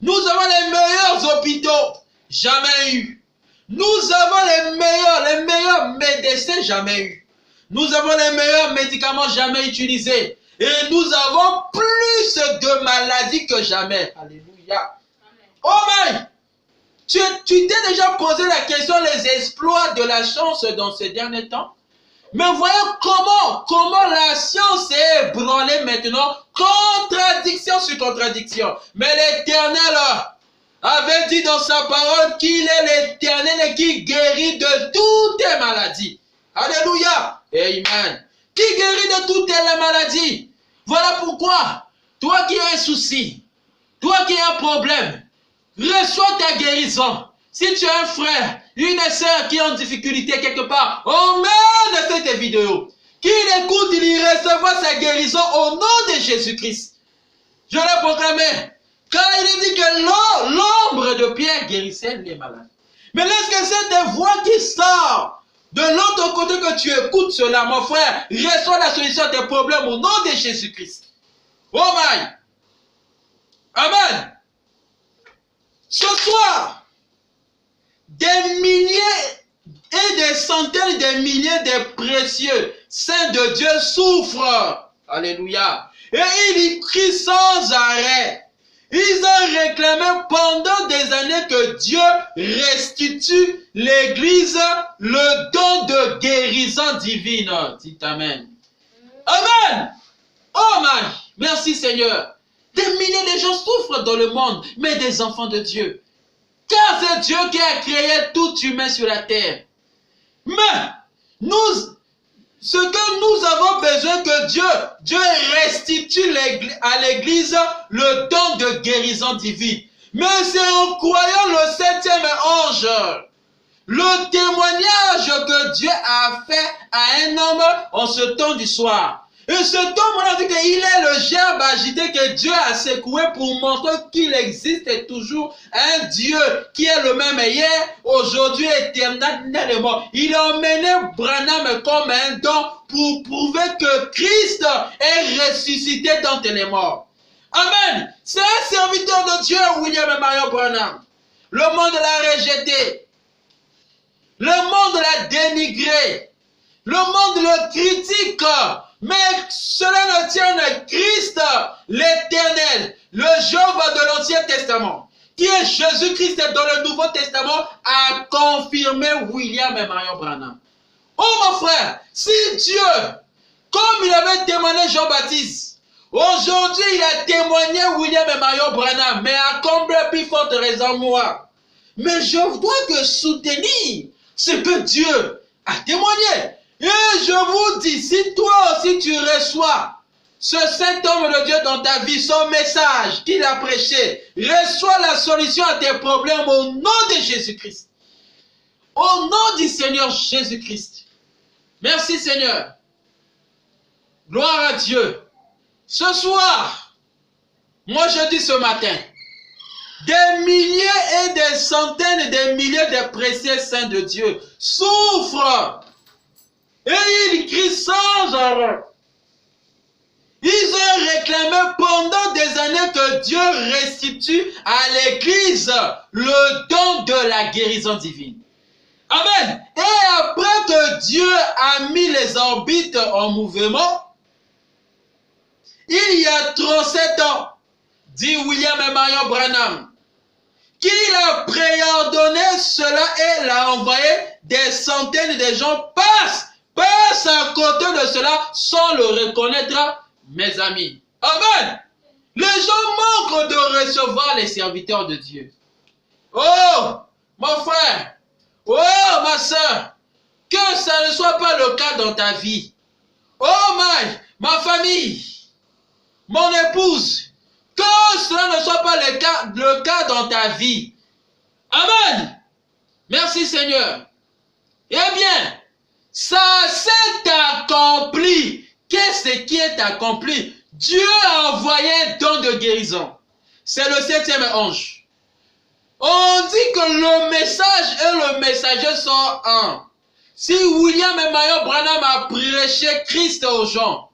Speaker 1: Nous avons les meilleurs hôpitaux, jamais eu. Nous avons les meilleurs médecins, jamais eu. Nous avons les meilleurs médicaments, jamais utilisés. Et nous avons plus de maladies que jamais. Alléluia. Oh my! Tu t'es déjà posé la question, les exploits de la science dans ces derniers temps? Mais voyez comment la science est ébranlée maintenant, contradiction sur contradiction. Mais l'Éternel avait dit dans sa parole qu'il est l'Éternel qui guérit de toutes les maladies. Alléluia. Amen. Qui guérit de toutes les maladies. Voilà pourquoi, toi qui as un souci, toi qui as un problème, reçois ta guérison. Si tu as un frère, une sœur qui est en difficulté quelque part, emmène cette vidéo. Qu'il écoute, il recevra sa guérison au nom de Jésus-Christ. Je l'ai proclamé. Car il dit que l'ombre de Pierre guérissait les malades. Mais lorsque cette voix qui sort de l'autre côté que tu écoutes cela, mon frère, reçois la solution à tes problèmes au nom de Jésus-Christ. Oh my! Amen! Ce soir, des milliers et des centaines de milliers de précieux saints de Dieu souffrent. Alléluia. Et ils y crient sans arrêt. Ils ont réclamé pendant des années que Dieu restitue l'Église le don de guérison divine. Dites Amen. Amen. Oh my. Merci Seigneur. Des milliers de gens souffrent dans le monde, mais des enfants de Dieu. Car c'est Dieu qui a créé tout humain sur la terre. Mais, ce que nous avons besoin que Dieu restitue à l'Église le don de guérison divine. Mais c'est en croyant le 7e ange, le témoignage que Dieu a fait à un homme en ce temps du soir. Et cet homme, on a dit qu'il est le gerbe agité que Dieu a secoué pour montrer qu'il existe toujours un Dieu qui est le même hier, aujourd'hui, éternellement. Il a emmené Branham comme un don pour prouver que Christ est ressuscité d'entre les morts. Amen. C'est un serviteur de Dieu, William et Marion Branham. Le monde l'a rejeté. Le monde l'a dénigré. Le monde le critique. Mais cela ne tient à Christ, l'Éternel, le Jéhovah de l'Ancien Testament, qui est Jésus-Christ dans le Nouveau Testament, a confirmé William et Marion Branham. Oh mon frère, si Dieu, comme il avait témoigné Jean-Baptiste, aujourd'hui il a témoigné William et Marion Branham, mais à combien plus forte raison moi. Mais je dois que soutenir ce que Dieu a témoigné. Et je vous dis, si toi aussi tu reçois ce saint homme de Dieu dans ta vie, son message qu'il a prêché, reçois la solution à tes problèmes au nom de Jésus-Christ. Au nom du Seigneur Jésus-Christ. Merci Seigneur. Gloire à Dieu. Ce soir, moi je dis ce matin, des milliers et des centaines de milliers de précieux saints de Dieu souffrent et ils crient sans arrêt. Ils ont réclamé pendant des années que Dieu restitue à l'Église le don de la guérison divine. Amen. Et après que Dieu a mis les orbites en mouvement, il y a 37 ans, dit William et Marion Branham, qu'il a préordonné cela et l'a envoyé, des centaines de gens passent à côté de cela sans le reconnaître, mes amis. Amen. Les gens manquent de recevoir les serviteurs de Dieu. Oh, mon frère, oh, ma soeur, que ça ne soit pas le cas dans ta vie. Oh, ma famille, mon épouse, que cela ne soit pas le cas dans ta vie. Amen. Merci Seigneur. Eh bien, ça s'est accompli. Qu'est-ce qui est accompli? Dieu a envoyé un don de guérison. C'est le 7e ange. On dit que le message et le messager sont un. Si William et Marion Branham a prêché Christ aux gens,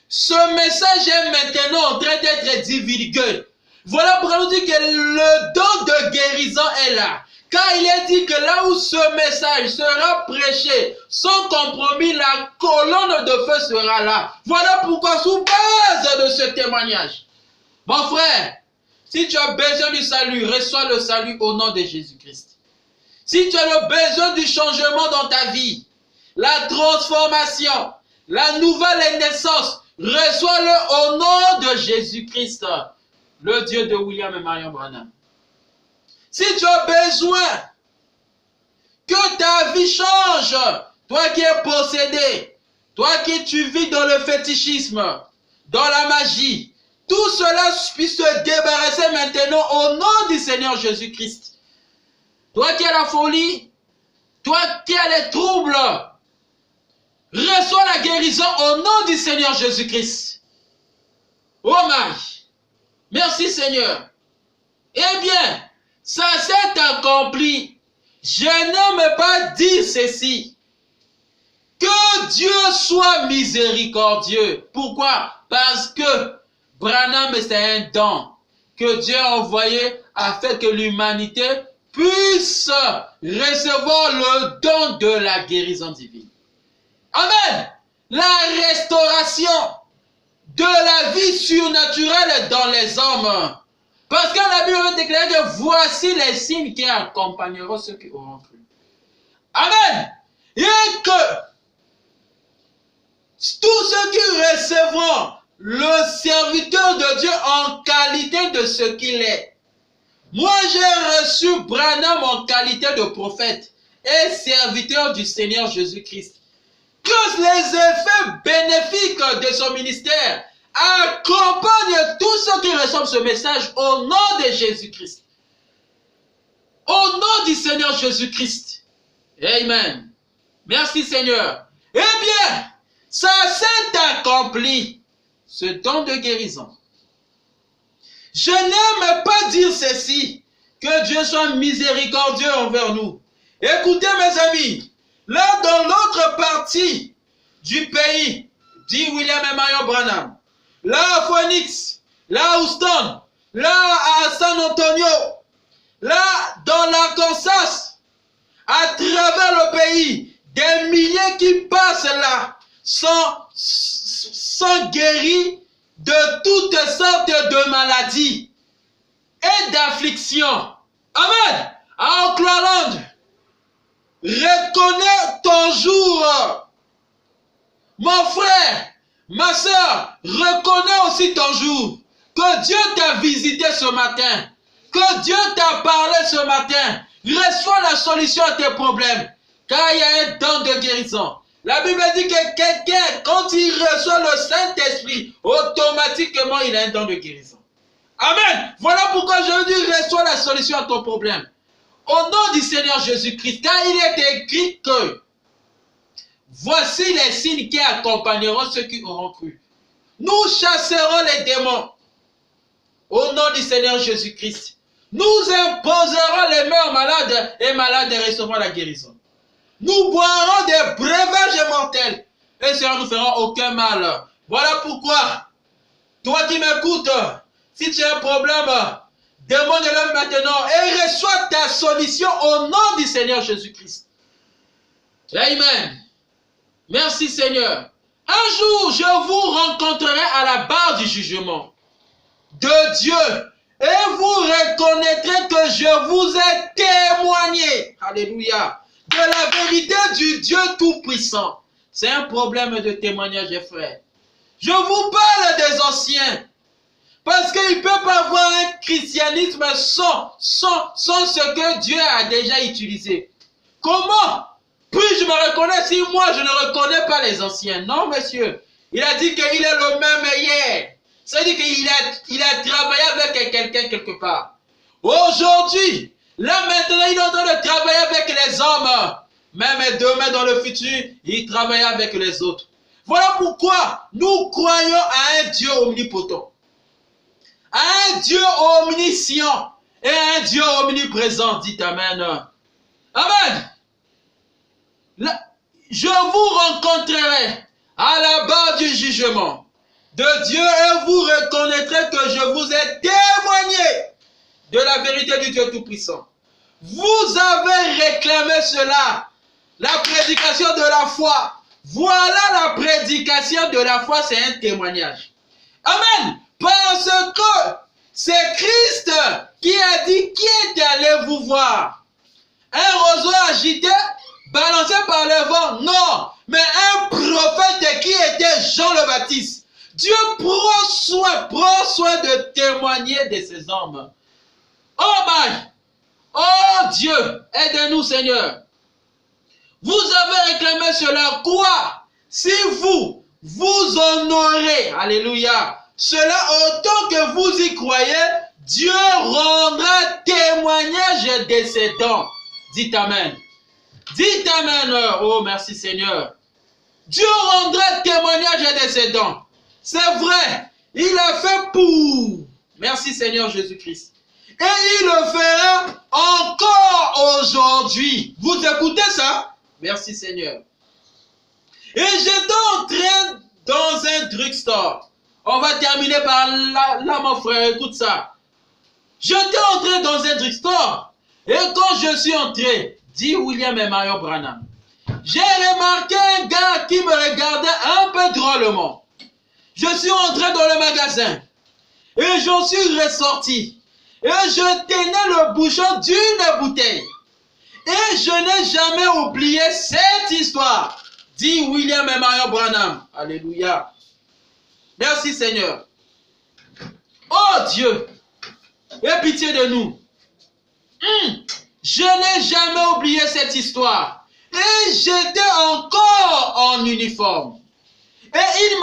Speaker 1: ce message est maintenant en train d'être divulgué. Voilà pourquoi on dit que le don de guérison est là. Car il est dit que là où ce message sera prêché, sans compromis, la colonne de feu sera là. Voilà pourquoi, sous base de ce témoignage, mon frère, si tu as besoin du salut, reçois le salut au nom de Jésus-Christ. Si tu as le besoin du changement dans ta vie, la transformation, la nouvelle naissance, reçois-le au nom de Jésus-Christ, le Dieu de William et Marion Branham. Si tu as besoin que ta vie change, toi qui es possédé, toi qui tu vis dans le fétichisme, dans la magie, tout cela puisse se débarrasser maintenant au nom du Seigneur Jésus-Christ. Toi qui as la folie, toi qui as les troubles, reçois la guérison au nom du Seigneur Jésus-Christ. Oh my! Merci Seigneur. Eh bien, ça s'est accompli. Je n'aime pas dire ceci. Que Dieu soit miséricordieux. Pourquoi? Parce que Branham, c'est un don que Dieu a envoyé afin que l'humanité puisse recevoir le don de la guérison divine. Amen. La restauration de la vie surnaturelle dans les hommes. Parce que la Bible déclare que voici les signes qui accompagneront ceux qui auront cru. Amen. Et que tous ceux qui recevront le serviteur de Dieu en qualité de ce qu'il est. Moi, j'ai reçu Branham en qualité de prophète et serviteur du Seigneur Jésus-Christ. Que les effets bénéfiques de son ministère accompagnent tous ceux qui reçoivent ce message au nom de Jésus-Christ. Au nom du Seigneur Jésus-Christ. Amen. Merci Seigneur. Eh bien, ça s'est accompli, ce don de guérison. Je n'aime pas dire ceci, que Dieu soit miséricordieux envers nous. Écoutez mes amis, là dans l'autre partie du pays, dit William et Marion Branham, là à Phoenix, là à Houston, là à San Antonio, là dans l'Arkansas, à travers le pays, des milliers qui passent là, sont guéris de toutes sortes de maladies et d'afflictions. Amen. À Oakland, reconnais ton jour. Mon frère, ma soeur, reconnais aussi ton jour. Que Dieu t'a visité ce matin. Que Dieu t'a parlé ce matin. Reçois la solution à tes problèmes. Car il y a un don de guérison. La Bible dit que quelqu'un, quand il reçoit le Saint-Esprit, automatiquement il a un don de guérison. Amen. Voilà pourquoi je dis, reçois la solution à ton problème. Au nom du Seigneur Jésus-Christ, car il est écrit que voici les signes qui accompagneront ceux qui auront cru. nous chasserons les démons. Au nom du Seigneur Jésus-Christ, nous imposerons les mains aux malades et malades recevront la guérison. Nous boirons des breuvages mortels et cela ne nous fera aucun mal. Voilà pourquoi, toi qui m'écoutes, si tu as un problème, demande-le maintenant et reçois ta solution au nom du Seigneur Jésus-Christ. Amen. Merci Seigneur. Un jour, je vous rencontrerai à la barre du jugement de Dieu et vous reconnaîtrez que je vous ai témoigné, alléluia, de la vérité du Dieu Tout-Puissant. C'est un problème de témoignage, frère. Je vous parle des anciens, parce qu'ils ne peuvent pas avoir un christianisme sans ce que Dieu a déjà utilisé. Comment puis-je me reconnaître si moi je ne reconnais pas les anciens? Non, monsieur. Il a dit qu'il est le même hier. Ça veut dire qu'il a travaillé avec quelqu'un quelque part. Aujourd'hui, là maintenant, il est en train de travailler avec les hommes. Même demain dans le futur, il travaille avec les autres. Voilà pourquoi nous croyons à un Dieu omnipotent, à un Dieu omniscient et à un Dieu omniprésent. Dites Amen. Amen. Là, je vous rencontrerai à la barre du jugement de Dieu et vous reconnaîtrez que je vous ai témoigné de la vérité du Dieu Tout-Puissant. Vous avez réclamé cela, la prédication de la foi. Voilà la prédication de la foi, c'est un témoignage. Amen. Parce que c'est Christ qui a dit, qui est allé vous voir? Un roseau agité, balancé par le vent? Non, mais un prophète qui était Jean le Baptiste. Dieu prend soin de témoigner de ces hommes. Oh my, oh Dieu, aide-nous Seigneur. Vous avez réclamé cela, quoi? Si vous honorez, alléluia, cela autant que vous y croyez, Dieu rendra témoignage de ses dons. Dites Amen. Dites Amen. Oh, merci Seigneur. Dieu rendra témoignage de ses dons. C'est vrai, il a fait pour. Merci Seigneur Jésus-Christ. Et il le fera encore aujourd'hui. Vous écoutez ça? Merci Seigneur. Et j'étais entré dans un drugstore. On va terminer par là mon frère, écoute ça. J'étais entré dans un drugstore. Et quand je suis entré, dit William et Marion Branham, j'ai remarqué un gars qui me regardait un peu drôlement. Je suis entré dans le magasin. Et j'en suis ressorti. Et je tenais le bouchon d'une bouteille. Et je n'ai jamais oublié cette histoire, dit William et Marion Branham. Alléluia. Merci Seigneur. Oh Dieu, aie pitié de nous. Je n'ai jamais oublié cette histoire. Et j'étais encore en uniforme. Et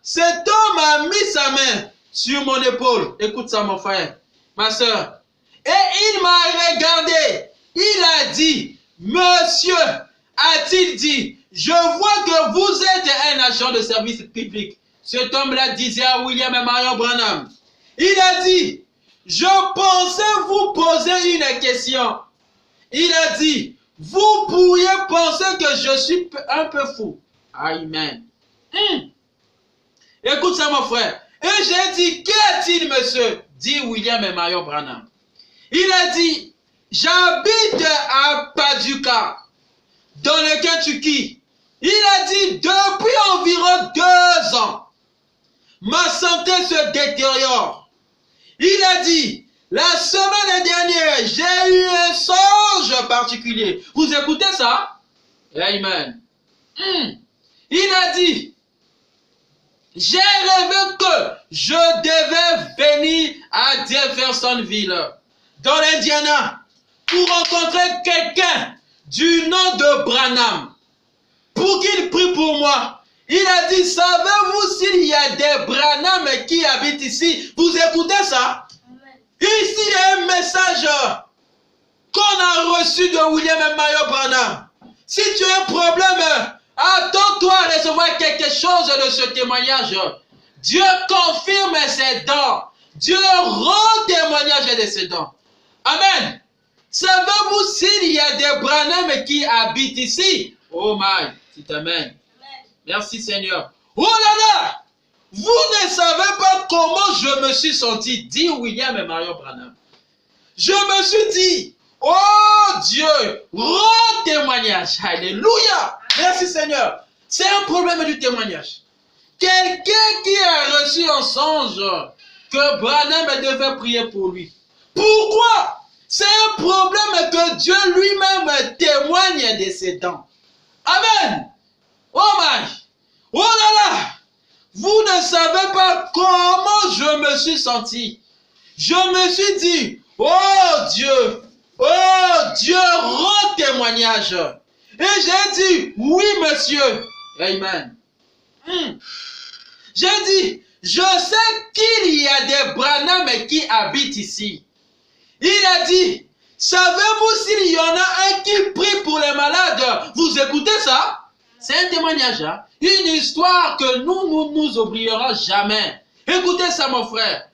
Speaker 1: cet homme a mis sa main sur mon épaule. Écoute ça mon frère, ma soeur. Et il m'a regardé. Il a dit, monsieur, a-t-il dit, je vois que vous êtes un agent de service public. Cet homme-là disait à William et Marion Branham. Il a dit, je pensais vous poser une question. Il a dit, vous pourriez penser que je suis un peu fou. Amen. Écoute ça mon frère. Et j'ai dit, qu'y a-t-il monsieur? Dit William et Marion Branham. Il a dit, j'habite à Paducah, dans le Kentucky. Il a dit, depuis environ 2 ans, ma santé se détériore. Il a dit, la semaine dernière, j'ai eu un songe particulier. Vous écoutez ça? Amen. Il a dit, j'ai rêvé que je devais venir à Jeffersonville, dans l'Indiana, pour rencontrer quelqu'un du nom de Branham, pour qu'il prie pour moi. Il a dit, savez-vous s'il y a des Branham qui habitent ici? Vous écoutez ça? Amen. Ici, il y a un message qu'on a reçu de William et Marion Branham. Si tu as un problème, attends-toi à recevoir quelque chose de ce témoignage. Dieu confirme ses dons. Dieu rend témoignage de ses dons. Amen. Savez-vous s'il y a des Branham qui habitent ici? Oh my, dites amen. Merci Seigneur. Oh là là! Vous ne savez pas comment je me suis senti, dit William et Marion Branham. Je me suis dit, oh Dieu, rends témoignage. Alléluia. Merci Seigneur. C'est un problème du témoignage. Quelqu'un qui a reçu un songe que Branham devait prier pour lui. Pourquoi? C'est un problème que Dieu lui-même témoigne de ses dons. Amen. Oh my. Oh là là. Vous ne savez pas comment je me suis senti. Je me suis dit, oh Dieu, rends témoignage. Et j'ai dit, oui monsieur. Amen. J'ai dit, je sais qu'il y a des Branham qui habitent ici. Il a dit, savez-vous s'il y en a un qui prie pour les malades? Vous écoutez ça? C'est un témoignage, hein? Une histoire que nous oublierons jamais. Écoutez ça, mon frère.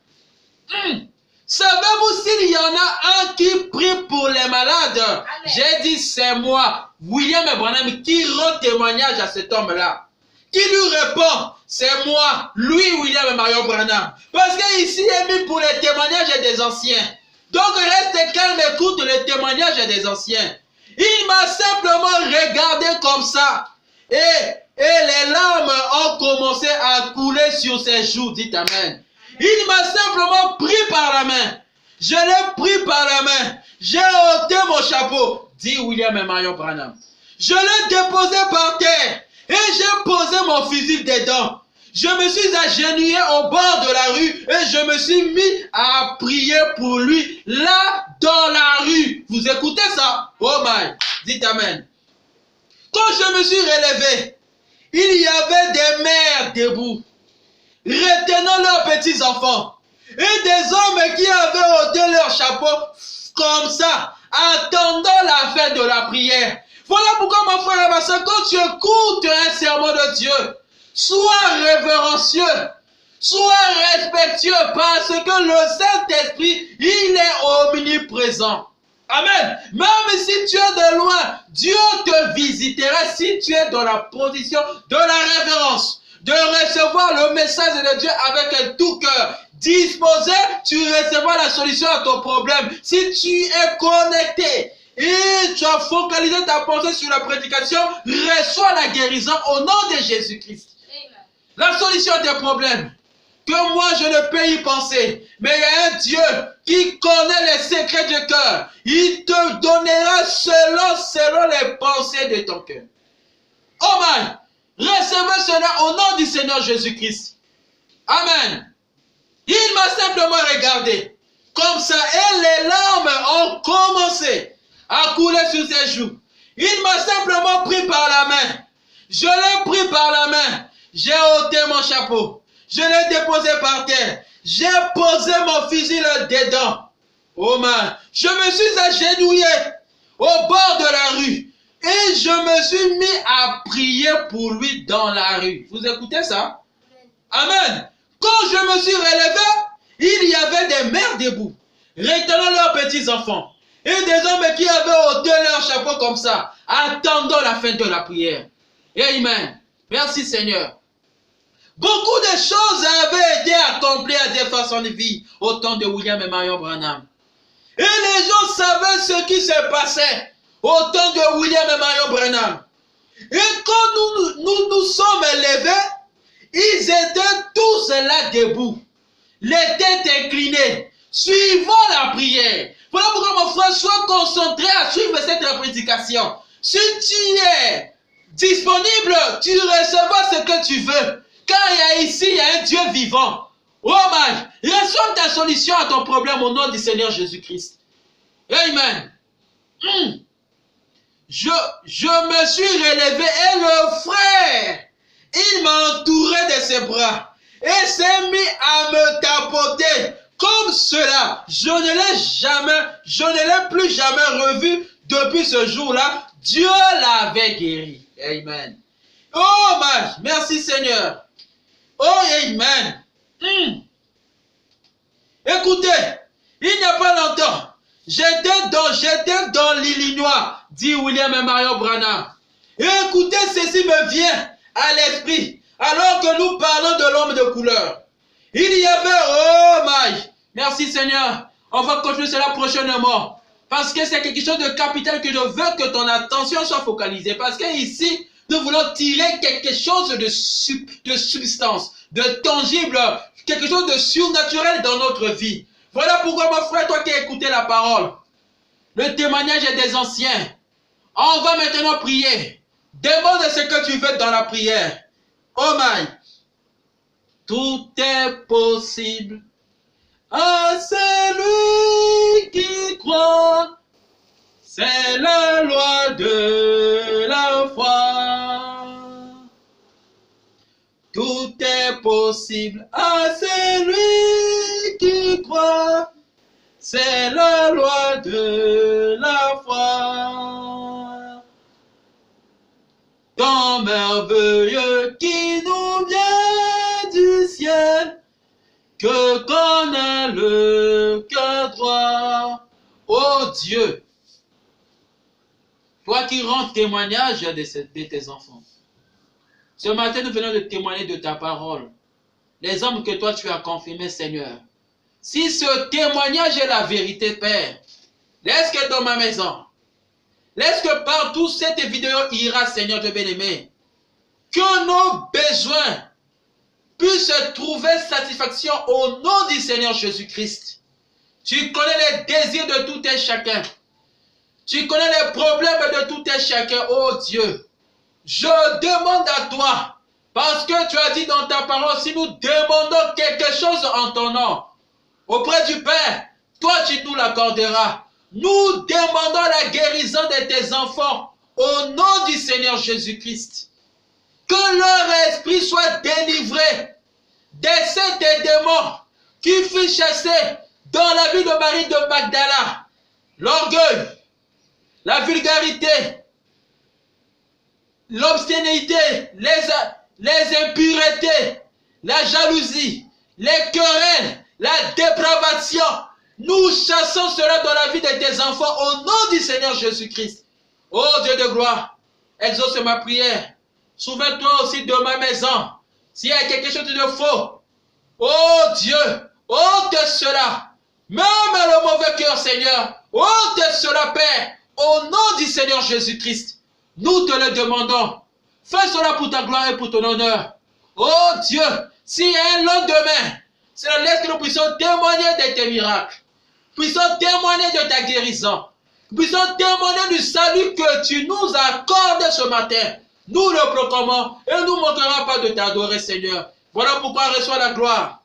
Speaker 1: Savez-vous s'il y en a un qui prie pour les malades? J'ai dit, c'est moi, William Branham, qui rend témoignage à cet homme-là. Qui lui répond, c'est moi, lui, William et Marion Branham. Parce qu'ici, il est mis pour les témoignages des anciens. Donc, reste calme, écoute les témoignages des anciens. Il m'a simplement regardé comme ça. Et les larmes ont commencé à couler sur ses joues, dites amen. Il m'a simplement pris par la main. Je l'ai pris par la main. J'ai ôté mon chapeau, dit William et Marion Branham. Je l'ai déposé par terre et j'ai posé mon fusil dedans. Je me suis agenouillé au bord de la rue et je me suis mis à prier pour lui là dans la rue. Vous écoutez ça? Oh my, dites amen. Quand je me suis relevé, il y avait des mères debout, retenant leurs petits-enfants, et des hommes qui avaient ôté leur chapeau comme ça, attendant la fin de la prière. Voilà pourquoi, mon frère et ma soeur, quand tu écoutes un sermon de Dieu, sois révérencieux, sois respectueux, parce que le Saint-Esprit, il est omniprésent. Amen. Même si tu es de loin, Dieu te visitera si tu es dans la position de la révérence, de recevoir le message de Dieu avec tout cœur. Disposé, tu recevras la solution à ton problème. Si tu es connecté et tu as focalisé ta pensée sur la prédication, reçois la guérison au nom de Jésus-Christ. La solution à tes problèmes, que moi je ne peux y penser, mais il y a un Dieu qui connaît les secrets du cœur. Il te donnera selon les pensées de ton cœur. Oh man, recevez cela au nom du Seigneur Jésus-Christ. Amen. Il m'a simplement regardé comme ça et les larmes ont commencé à couler sur ses joues. Il m'a simplement pris par la main. Je l'ai pris par la main. J'ai ôté mon chapeau. Je l'ai déposé par terre. J'ai posé mon fusil dedans. Oh man, je me suis agenouillé au bord de la rue et je me suis mis à prier pour lui dans la rue. Vous écoutez ça? Amen. Quand je me suis relevé, il y avait des mères debout, retenant leurs petits-enfants, et des hommes qui avaient ôté leur chapeau comme ça, attendant la fin de la prière. Amen. Merci Seigneur. Beaucoup de choses avaient été accomplies à des façons de vie au temps de William et Marion Branham. Et les gens savaient ce qui se passait au temps de William et Marion Branham. Et quand nous sommes levés, ils étaient tous là debout, les têtes inclinées, suivant la prière. Voilà pourquoi mon frère, sois concentré à suivre cette prédication. Si tu es disponible, tu recevras ce que tu veux. Car ici, il y a un Dieu vivant. Oh my, reçois ta solution à ton problème au nom du Seigneur Jésus-Christ. Amen. Je me suis relevé et le frère, il m'a entouré de ses bras et s'est mis à me tapoter comme cela. Je ne l'ai plus jamais revu depuis ce jour-là. Dieu l'avait guéri. Amen. Oh my, merci Seigneur. Oh, amen. Écoutez, il n'y a pas longtemps, j'étais dans l'Illinois, dit William et Marion Branham. Et écoutez, ceci me vient à l'esprit, alors que nous parlons de l'homme de couleur. Il y avait, oh my, merci Seigneur, on va continuer cela prochainement, parce que c'est quelque chose de capital que je veux que ton attention soit focalisée, parce qu'ici, nous voulons tirer quelque chose de substance, de tangible, quelque chose de surnaturel dans notre vie. Voilà pourquoi, mon frère, toi qui as écouté la parole, le témoignage est des anciens. On va maintenant prier. Demande ce que tu veux dans la prière. Oh my. Tout est possible à celui qui croit. C'est la loi de la foi. Tout est possible à celui qui croit. C'est la loi de la foi. Ton merveilleux qui nous vient du ciel, que connaît le cœur droit. Oh Dieu, toi qui rends témoignage de tes enfants. Ce matin, nous venons de témoigner de ta parole. Les hommes que toi tu as confirmés, Seigneur. Si ce témoignage est la vérité, Père, laisse que dans ma maison, laisse que partout cette vidéo ira, Seigneur Dieu bien-aimé, que nos besoins puissent trouver satisfaction au nom du Seigneur Jésus-Christ. Tu connais les désirs de tout un chacun. Tu connais les problèmes de tout un chacun, oh Dieu. Je demande à toi, parce que tu as dit dans ta parole, si nous demandons quelque chose en ton nom, auprès du Père, toi tu nous l'accorderas. Nous demandons la guérison de tes enfants au nom du Seigneur Jésus-Christ. Que leur esprit soit délivré de ces démons qui furent chassés dans la vie de Marie de Magdala. L'orgueil, la vulgarité, l'obscénité, les impuretés, la jalousie, les querelles, la dépravation. Nous chassons cela dans la vie de tes enfants au nom du Seigneur Jésus-Christ. Oh Dieu de gloire, exauce ma prière. Souviens-toi aussi de ma maison. S'il y a quelque chose de faux, oh Dieu, ôte cela. Même le mauvais cœur, Seigneur, ôte cela, Père, au nom du Seigneur Jésus-Christ. Nous te le demandons. Fais cela pour ta gloire et pour ton honneur. Oh Dieu, s'il y a un lendemain, c'est laisse que nous puissions témoigner de tes miracles. Puissions témoigner de ta guérison. Puissions témoigner du salut que tu nous accordes ce matin. Nous le proclamons et nous ne manquerons pas de t'adorer, Seigneur. Voilà pourquoi reçois la gloire,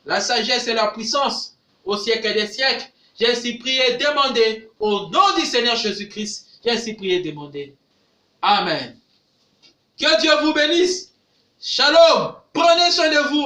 Speaker 1: la sagesse et la puissance au siècle des siècles. J'ai ainsi prié et demandé au nom du Seigneur Jésus-Christ. J'ai ainsi prié et demandé. Amen. Que Dieu vous bénisse. Shalom. Prenez soin de vous.